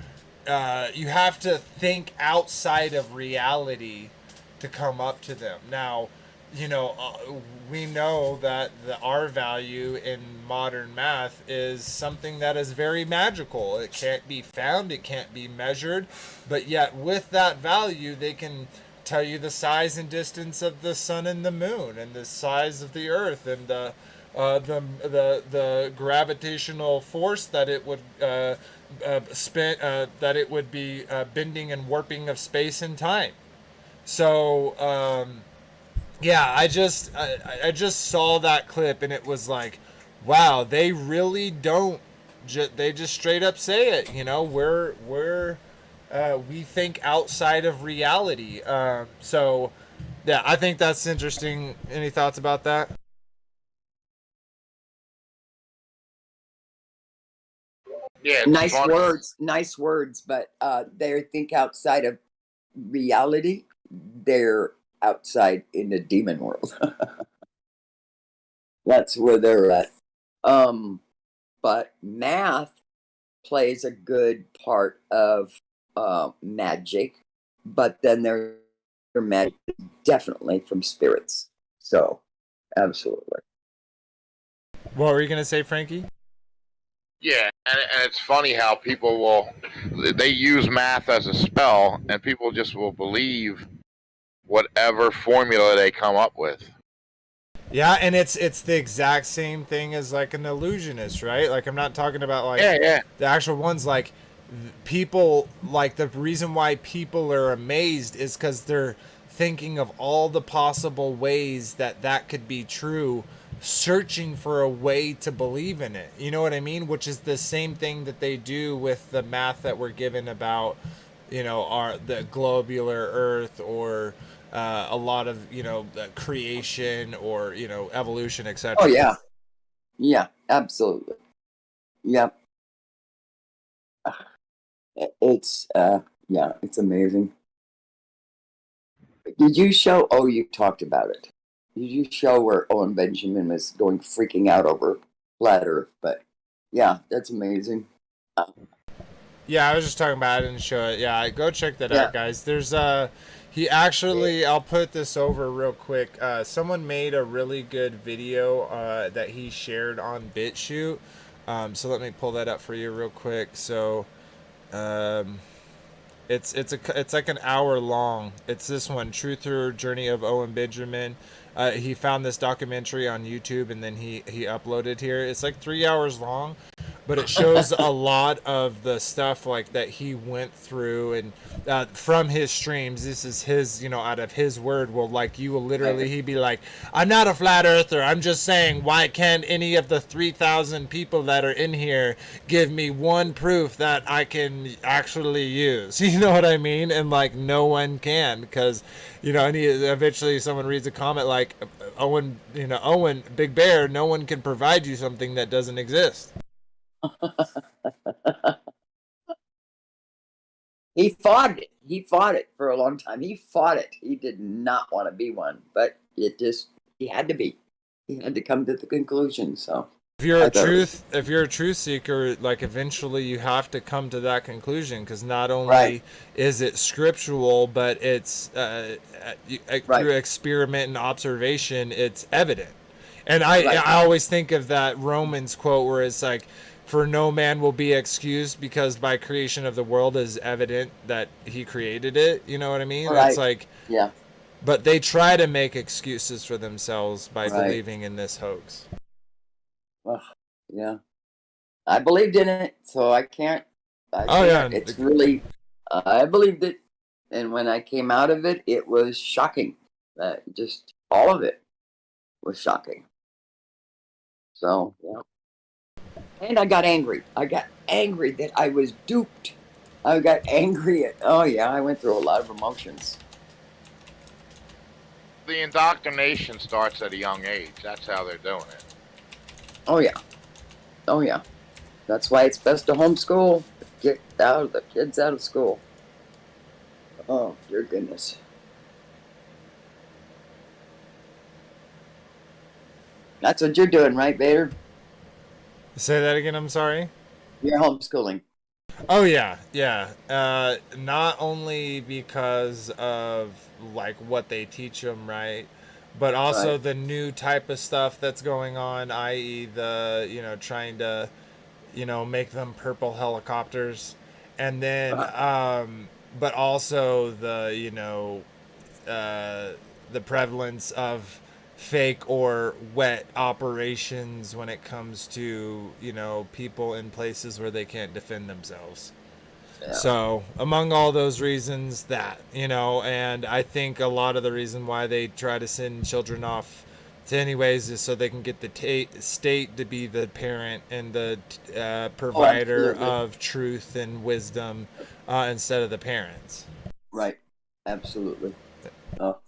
you have to think outside of reality to come up to them. Now, we know that the R value in modern math is something that is very magical. It can't be found, it can't be measured, but yet with that value, they can tell you the size and distance of the sun and the moon, and the size of the earth, and the gravitational force that it would that it would be bending and warping of space and time. So yeah, I just saw that clip, and it was like, wow, they really don't. They just straight up say it. You know, we think outside of reality. So yeah, I think that's interesting. Any thoughts about that? Yeah, it's Nice funny. words, nice words, but they think outside of reality. They're outside in the demon world. That's where they're at. But math plays a good part of magic, but then their magic is definitely from spirits. So, absolutely. What were you gonna say, Frankie? Yeah, and it's funny how people they use math as a spell, and people just will believe whatever formula they come up with. Yeah, and it's the exact same thing as like an illusionist, right? Like I'm not talking about like Yeah. the actual ones. Like people, like the reason why people are amazed is because they're thinking of all the possible ways that that could be true, searching for a way to believe in it. You know what I mean? Which is the same thing that they do with the math that we're given about, you know, the globular Earth, or a lot of, you know, creation, or, you know, evolution, etc. Oh, yeah. Yeah, absolutely. Yep. It's, yeah, it's amazing. Did you show, oh, you talked about it. Did you show where Owen Benjamin was freaking out over flat Earth? But yeah, that's amazing. Yeah, I was just talking about it, I didn't show it. Yeah, go check that Yeah. out, guys. There's he actually, I'll put this over real quick. Someone made a really good video that he shared on BitChute. So let me pull that up for you real quick. So it's like an hour long. It's this one, Truther Journey of Owen Benjamin. He found this documentary on YouTube, and then he uploaded here. It's like 3 hours long, but it shows a lot of the stuff like that he went through, and from his streams. This is his, you know, out of his word. Well, like you will literally, he'd be like, I'm not a flat earther, I'm just saying, why can't any of the 3,000 people that are in here give me one proof that I can actually use? You know what I mean? And like no one can, because, you know, and eventually someone reads a comment like, Owen, you know, Owen, Big Bear, no one can provide you something that doesn't exist. He fought it. He fought it for a long time. He fought it. He did not want to be one, but he had to be. He had to come to the conclusion. So if you're a truth seeker, like eventually you have to come to that conclusion, because not only is it scriptural, but it's through experiment and observation, it's evident. And I always think of that Romans quote where it's like, for no man will be excused, because by creation of the world is evident that he created it. You know what I mean? It's like, yeah. But they try to make excuses for themselves by believing in this hoax. Well, yeah. I believed in it, so I can't. Yeah. It's really, I believed it. And when I came out of it, it was shocking. Just all of it was shocking. So, yeah. And I got angry. I got angry that I was duped. I got angry at, oh yeah, I went through a lot of emotions. The indoctrination starts at a young age. That's how they're doing it. Oh yeah. Oh yeah. That's why it's best to homeschool. Get the kids out of school. Oh, dear goodness. That's what you're doing, right, Vader? Say that again, I'm sorry? You're homeschooling. Oh yeah. Not only because of like what they teach them, right? But also the new type of stuff that's going on, i.e. the, you know, trying to, you know, make them purple helicopters. And then but also the, you know, the prevalence of fake or wet operations when it comes to, you know, people in places where they can't defend themselves. Yeah. So among all those reasons, that, you know, and I think a lot of the reason why they try to send children off to anyways is so they can get the state to be the parent and the provider absolutely. of truth and wisdom instead of the parents. Right. Absolutely. Oh,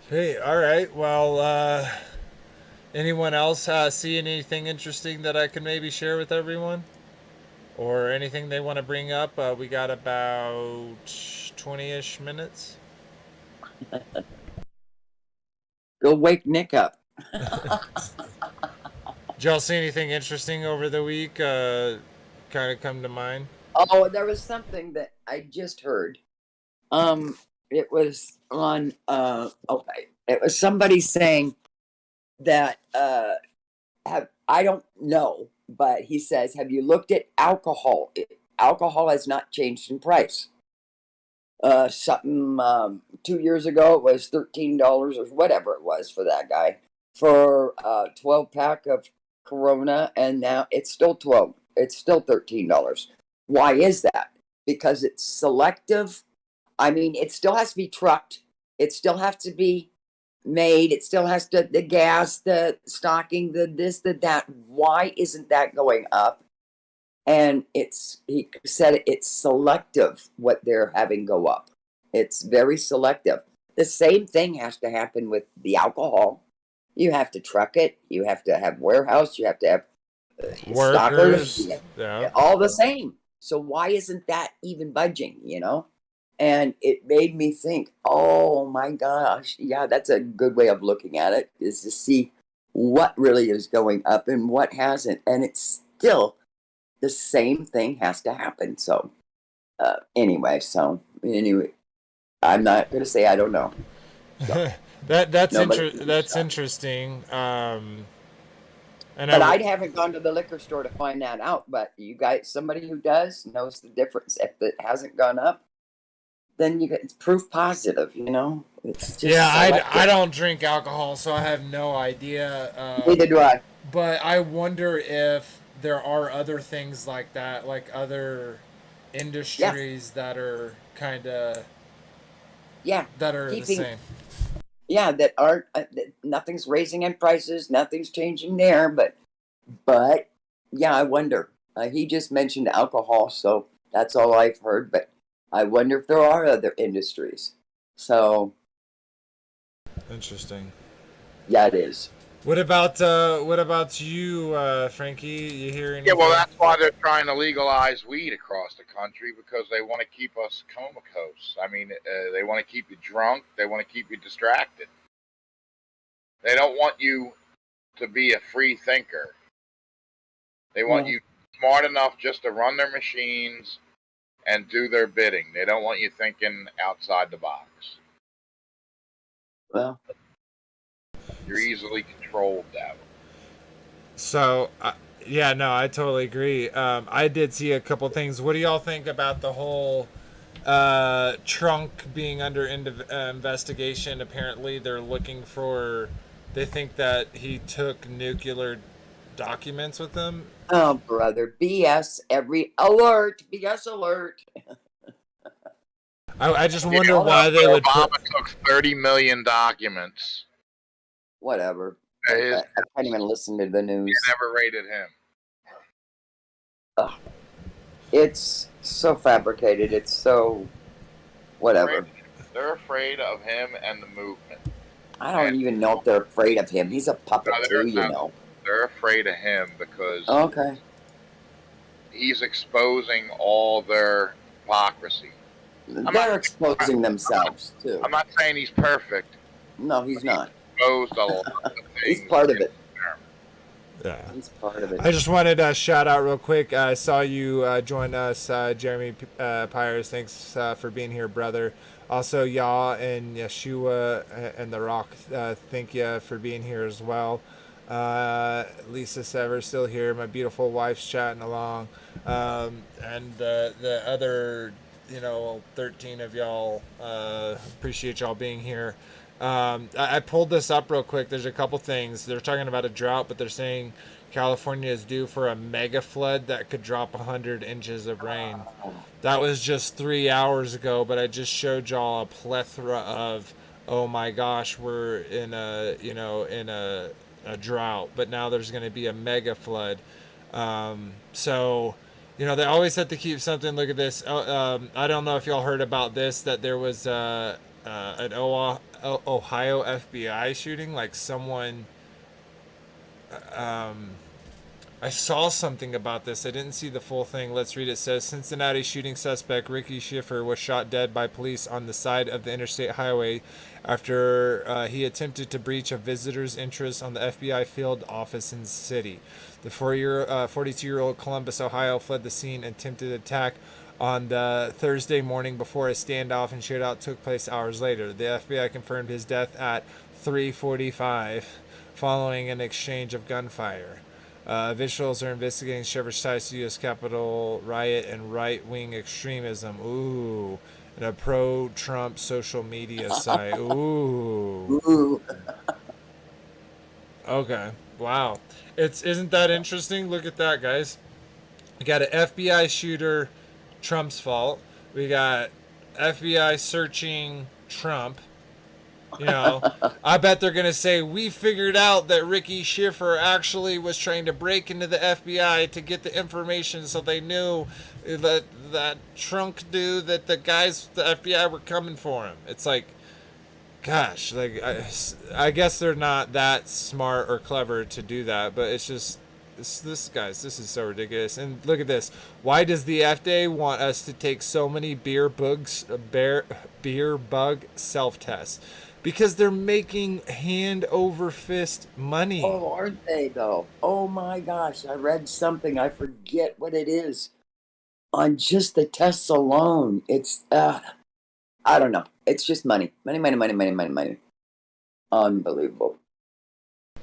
Hey, all right. Well, anyone else see anything interesting that I can maybe share with everyone? Or anything they want to bring up? We got about 20-ish minutes. go wake Nick up. Did y'all see anything interesting over the week kind of come to mind? Oh, there was something that I just heard. It was on. Okay, it was somebody saying that. I don't know, but he says, have you looked at alcohol? Alcohol has not changed in price. Something 2 years ago it was $13 or whatever it was for that guy for a 12 pack of Corona, and now it's still 12. It's still $13. Why is that? Because it's selective. I mean, it still has to be trucked. It still has to be made. It still has to, the gas, the stocking, the this, the that. Why isn't that going up? And he said it's selective what they're having go up. It's very selective. The same thing has to happen with the alcohol. You have to truck it. You have to have warehouse. You have to have Workers. stockers. Yeah. All the same. So why isn't that even budging, you know? And it made me think, oh my gosh, yeah, that's a good way of looking at it, is to see what really is going up and what hasn't. And it's still the same thing has to happen. So anyway, I'm not going to say I don't know. So, that's interesting. And but I haven't gone to the liquor store to find that out. But you guys, somebody who does knows the difference. If it hasn't gone up, then it's proof positive, you know. It's just I don't drink alcohol, so I have no idea. Neither do I. But I wonder if there are other things like that, like other industries that are kind of that are the same. Yeah, that aren't. That nothing's raising in prices. Nothing's changing there. But yeah, I wonder. He just mentioned alcohol, so that's all I've heard. But I wonder if there are other industries. So interesting. Yeah, it is. What about you, Frankie? You hear anything? Yeah, well, that's why they're trying to legalize weed across the country, because they want to keep us comatose. I mean, they want to keep you drunk. They want to keep you distracted. They don't want you to be a free thinker. They want you smart enough just to run their machines and do their bidding. They don't want you thinking outside the box. Well, you're easily controlled that way. So, yeah, no, I totally agree. I did see a couple things. What do y'all think about the whole trunk being under investigation? Apparently, they think that he took nuclear documents with him. Oh, brother, BS! BS alert. I just wonder why they would. Obama took 30 million documents. Whatever. I can't even listen to the news. You never rated him. It's so fabricated. It's so whatever. They're afraid of him and the movement. I don't even know if they're afraid of him. He's a puppet too, you know. They're afraid of him because he's exposing all their hypocrisy. They're exposing themselves too. I'm not saying he's perfect. No, he's not. Exposed a lot of things. He's part of it. Yeah, he's part of it. I just wanted to shout out real quick. I saw you join us, Jeremy Pyers. Thanks for being here, brother. Also, Yah and Yeshua and The Rock, thank you for being here as well. Lisa Sever still here. My beautiful wife's chatting along. And the other 13 of y'all. Appreciate y'all being here. I pulled this up real quick. There's a couple things. They're talking about a drought, but they're saying California is due for a mega flood that could drop 100 inches of rain. That was just 3 hours ago, but I just showed y'all a plethora of, oh my gosh, we're in a drought, but now there's going to be a mega flood. So, they always have to keep something. Look at this. I don't know if y'all heard about this, that there was an Ohio FBI shooting. Like someone, I saw something about this. I didn't see the full thing. Let's read it. It says Cincinnati shooting suspect Ricky Schiffer was shot dead by police on the side of the interstate highway after he attempted to breach a visitor's interest on the FBI field office in the city. The 42-year-old Columbus, Ohio, fled the scene and attempted attack on the Thursday morning before a standoff and shootout took place hours later. The FBI confirmed his death at 3:45 following an exchange of gunfire. Officials are investigating Schiffer's ties to the U.S. Capitol riot and right-wing extremism. Ooh. And a pro-Trump social media site. Ooh. Ooh. Okay. Wow. Isn't that interesting? Look at that, guys. We got an FBI shooter, Trump's fault. We got FBI searching Trump. I bet they're going to say, we figured out that Ricky Schiffer actually was trying to break into the FBI to get the information so they knew that Trump knew that the FBI were coming for him. It's like, gosh, like I guess they're not that smart or clever to do that, but it's just, this is so ridiculous. And look at this. Why does the FDA want us to take so many beer bug self-tests? Because they're making hand over fist money. Oh, aren't they though? Oh my gosh, I read something, I forget what it is, on just the tests alone. It's I don't know. It's just money. Money. Unbelievable.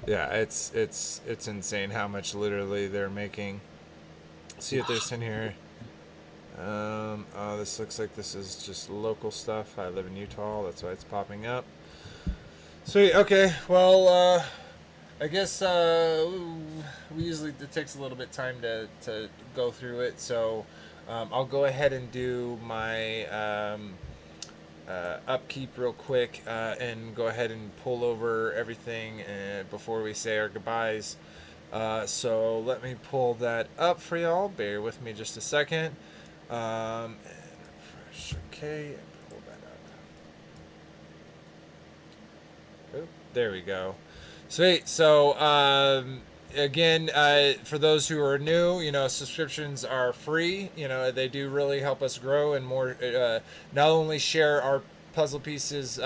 Yeah, it's insane how much literally they're making. See if there's in here. Oh, this looks like this is just local stuff. I live in Utah, that's why it's popping up. Sweet. Okay. Well, I guess we usually, it takes a little bit of time to go through it, so I'll go ahead and do my upkeep real quick and go ahead and pull over everything before we say our goodbyes. So let me pull that up for y'all. Bear with me just a second. And refresh. Okay. Pull that up. Oh, there we go. Sweet. So again, for those who are new, subscriptions are free. They do really help us grow and more, not only share our puzzle pieces,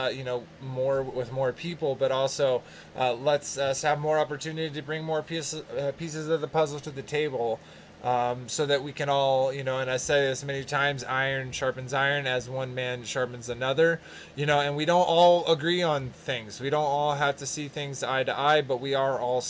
more with more people, but also lets us have more opportunity to bring more pieces of the puzzle to the table. So that we can all, and I say this many times, iron sharpens iron as one man sharpens another, and we don't all agree on things. We don't all have to see things eye to eye, but we are all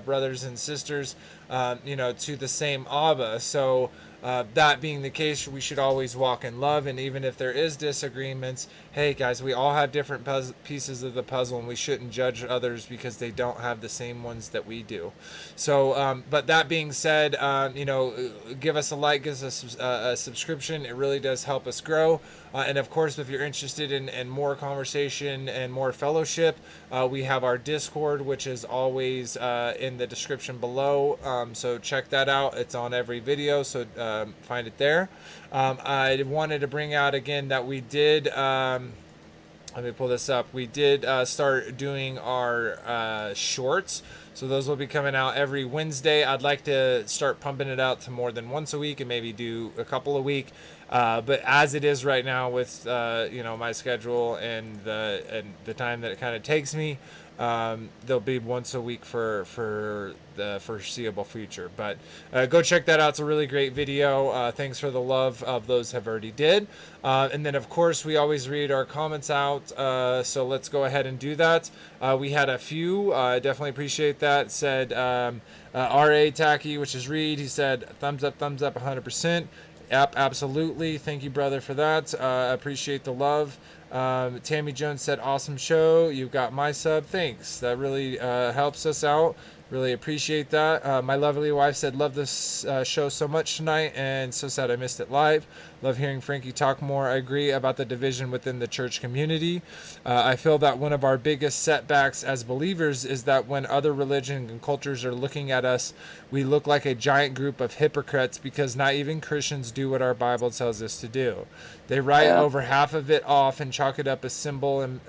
brothers and sisters, to the same ABBA. So that being the case, we should always walk in love. And even if there is disagreements, hey guys, we all have different pieces of the puzzle, and we shouldn't judge others because they don't have the same ones that we do. So, but that being said, give us a like, give us a subscription. It really does help us grow. And of course, if you're interested in more conversation and more fellowship, we have our Discord, which is always in the description below. So check that out. It's on every video, so find it there. I wanted to bring out again that we did, let me pull this up. We did start doing our shorts. So those will be coming out every Wednesday. I'd like to start pumping it out to more than once a week and maybe do a couple a week. But as it is right now with my schedule and the time that it kind of takes me, there'll be once a week for the foreseeable future. But go check that out. It's a really great video. Thanks for the love of those have already did. And then of course we always read our comments out. So let's go ahead and do that. We had a few. I definitely appreciate that. Said R.A. Tacky, which is Reed. He said thumbs up 100%. Absolutely. Thank you, brother, for that. Appreciate the love. Tammy Jones said, awesome show. You've got my sub. Thanks. That really helps us out. Really appreciate that. My lovely wife said, love this show so much tonight, and so sad I missed it live. Love hearing Frankie talk more. I agree about the division within the church community. I feel that one of our biggest setbacks as believers is that when other religions and cultures are looking at us, we look like a giant group of hypocrites because not even Christians do what our Bible tells us to do. They write over half of it off and chalk it up as symbol and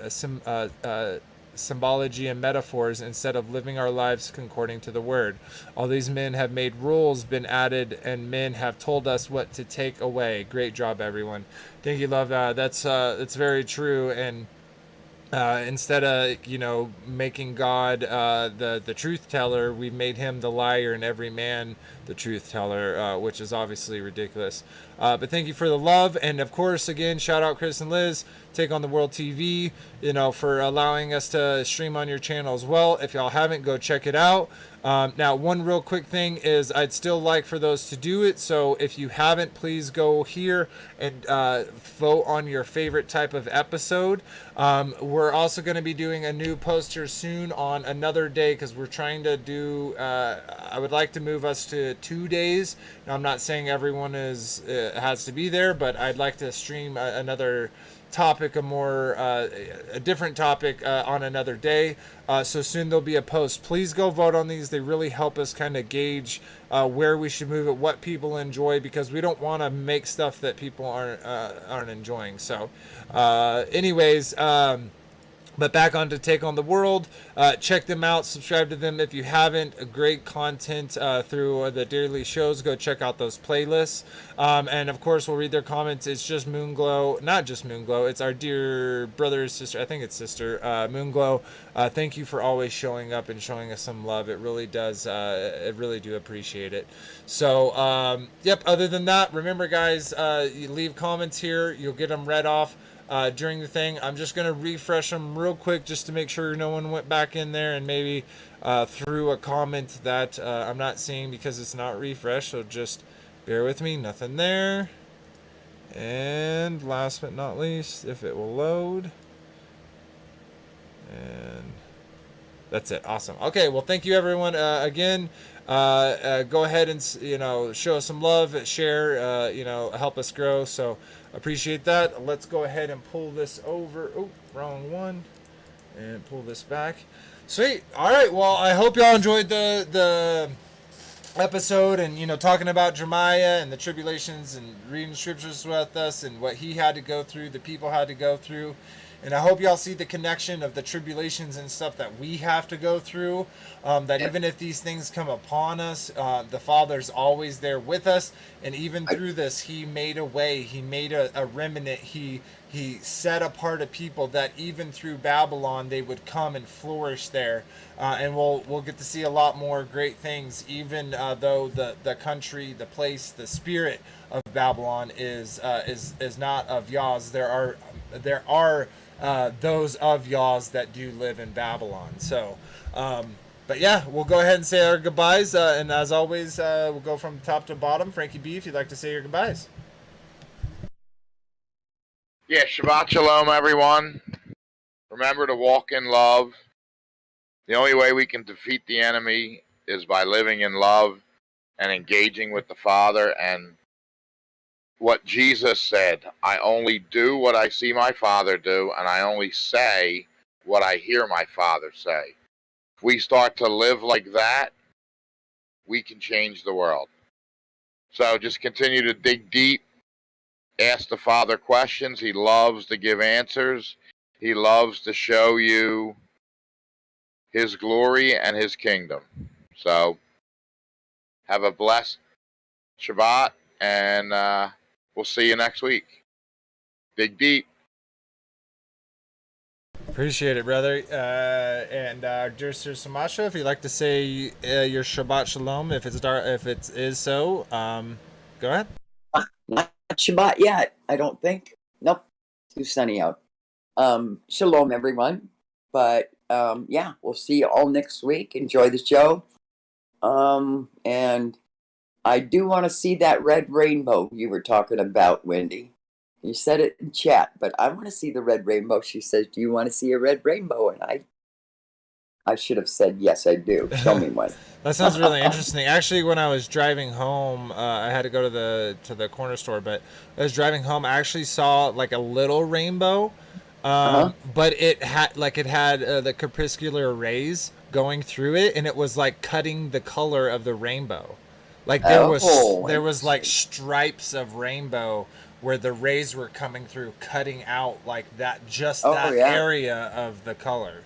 symbology and metaphors instead of living our lives according to the word. All these men have made rules been added, and men have told us what to take away. Great job, everyone. Thank you, love. That's very true. And instead of making God the truth teller, we've made him the liar and every man the truth teller, which is obviously ridiculous. But thank you for the love, and of course, again, shout out Chris and Liz, Take on the World TV, for allowing us to stream on your channel as well. If y'all haven't, go check it out. Now, one real quick thing is I'd still like for those to do it. So if you haven't, please go here and vote on your favorite type of episode. We're also going to be doing a new poster soon on another day because we're trying to do, I would like to move us to 2 days. Now, I'm not saying everyone has to be there, but I'd like to stream another topic, a different topic on another day. So soon there'll be a post. Please go vote on these. They really help us kind of gauge where we should move it, what people enjoy, because we don't want to make stuff that people aren't enjoying. So anyways, but back on to Take on the World. Check them out. Subscribe to them if you haven't. Great content through the daily shows. Go check out those playlists. And of course, we'll read their comments. It's just Moonglow. Not just Moonglow. It's our dear brother, sister. I think it's sister, Moonglow. Thank you for always showing up and showing us some love. It really does. I really do appreciate it. So, yep. Other than that, remember, guys, you leave comments here. You'll get them read off during the thing. I'm just going to refresh them real quick just to make sure no one went back in there and maybe threw a comment that I'm not seeing because it's not refreshed. So just bear with me. Nothing there. And last but not least, if it will load. And that's it. Awesome. Okay, well, thank you, everyone. Again, go ahead and show us some love, share, help us grow. So appreciate that. Let's go ahead and pull this over. Oh, wrong one. And pull this back. Sweet. All right. Well, I hope y'all enjoyed the episode and talking about Jeremiah and the tribulations and reading scriptures with us and what he had to go through, the people had to go through. And I hope y'all see the connection of the tribulations and stuff that we have to go through, that even if these things come upon us, the Father's always there with us. And even through this, he made a way. He made a remnant. He set apart a people that even through Babylon, they would come and flourish there. And we'll get to see a lot more great things, even though the country, the place, the spirit of Babylon is not of Yah's. There are those of Yah's that do live in Babylon. So, but yeah, we'll go ahead and say our goodbyes. And as always, we'll go from top to bottom. Frankie B, if you'd like to say your goodbyes. Yeah, Shabbat Shalom, everyone. Remember to walk in love. The only way we can defeat the enemy is by living in love and engaging with the Father. And what Jesus said, I only do what I see my Father do, and I only say what I hear my Father say. If we start to live like that, we can change the world. So just continue to dig deep. Ask the Father questions. He loves to give answers. He loves to show you His glory and His kingdom. So have a blessed Shabbat, and we'll see you next week. Dig deep. Appreciate it, brother. And dear Sir Samasha, if you'd like to say your Shabbat Shalom, if it is so, go ahead. Not Shabbat yet, I don't think. Nope, too sunny out. Shalom, everyone. But yeah, we'll see you all next week. Enjoy the show. And I do want to see that red rainbow you were talking about, Wendy. You said it in chat, but I want to see the red rainbow. She says, "Do you want to see a red rainbow?" And I should have said, "Yes, I do. Show me one." That sounds really interesting. Actually, when I was driving home, I had to go to the corner store, but I was driving home. I actually saw like a little rainbow, but it had the crepuscular rays going through it, and it was like cutting the color of the rainbow. Like there was like stripes of rainbow where the rays were coming through, cutting out like that area of the color.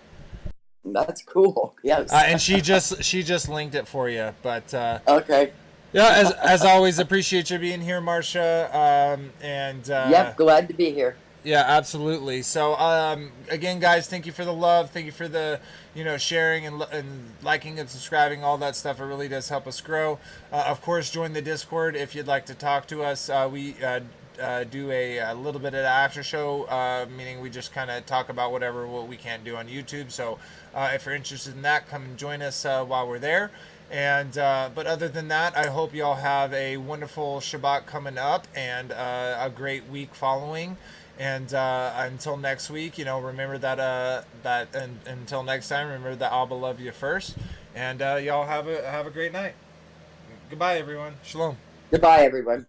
That's cool. Yes. And she just linked it for you, but okay. Yeah, as always, appreciate you being here, Marcia. Yep, glad to be here. Yeah, absolutely. So again, guys, thank you for the love. Thank you for the sharing and liking and subscribing, all that stuff. It really does help us grow. Of course, join the Discord if you'd like to talk to us. We do a little bit of the after show, meaning we just kind of talk about what we can't do on YouTube. So if you're interested in that, come and join us while we're there. And but other than that, I hope y'all have a wonderful Shabbat coming up and a great week following. And until next week, remember that until next time, remember that ABBA love you first. And y'all have a great night. Goodbye, everyone. Shalom. Goodbye, everyone.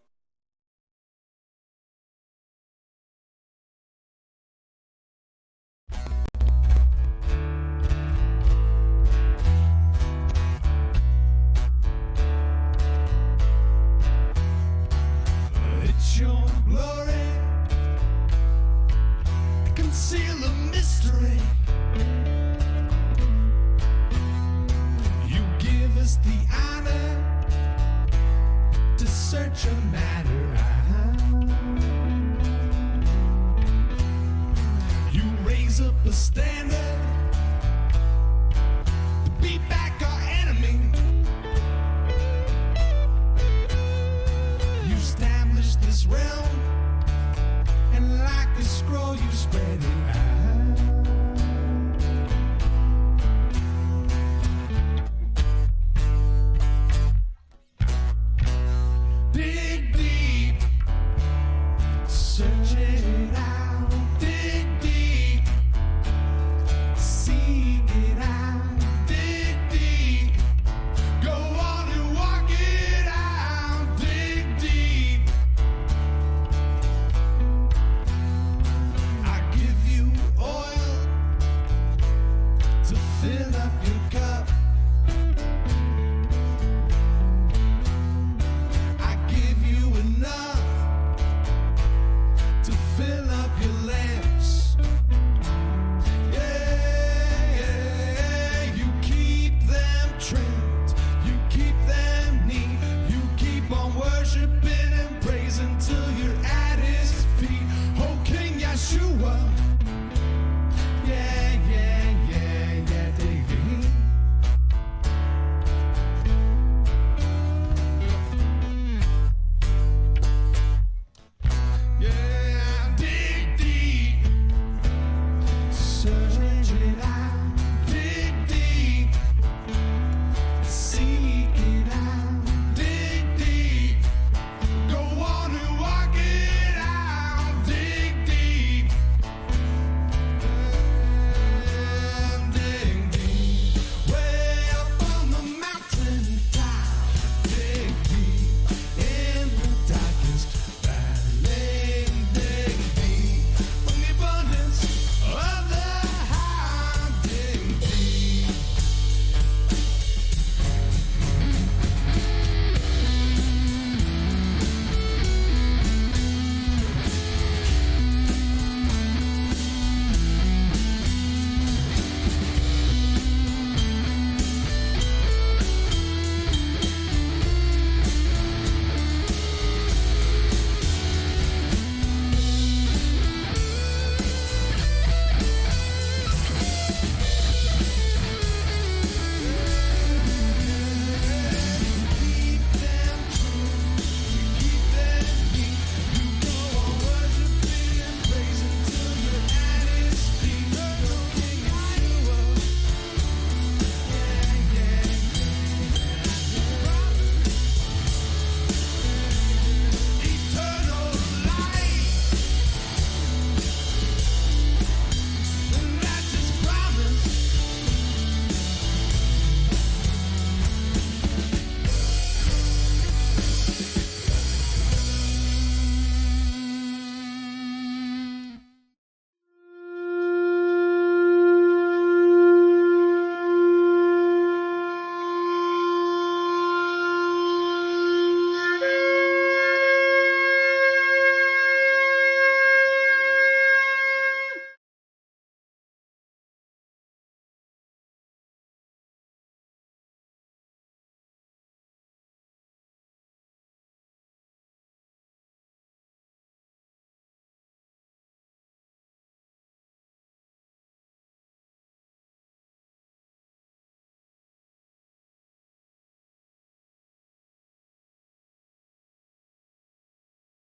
It's your glory, conceal the mystery. You give us the honor to search a matter out. You raise up a standard to beat back our enemy. You establish this realm, and like a scroll you spread it out. Dig deep, search it out. Dig deep, seek it out. Dig deep, go on and walk it out. Dig deep, I give you oil to fill up your cup. I give you enough to fill up your lamps. Yeah, you keep them trimmed, you keep them neat, you keep on worshiping.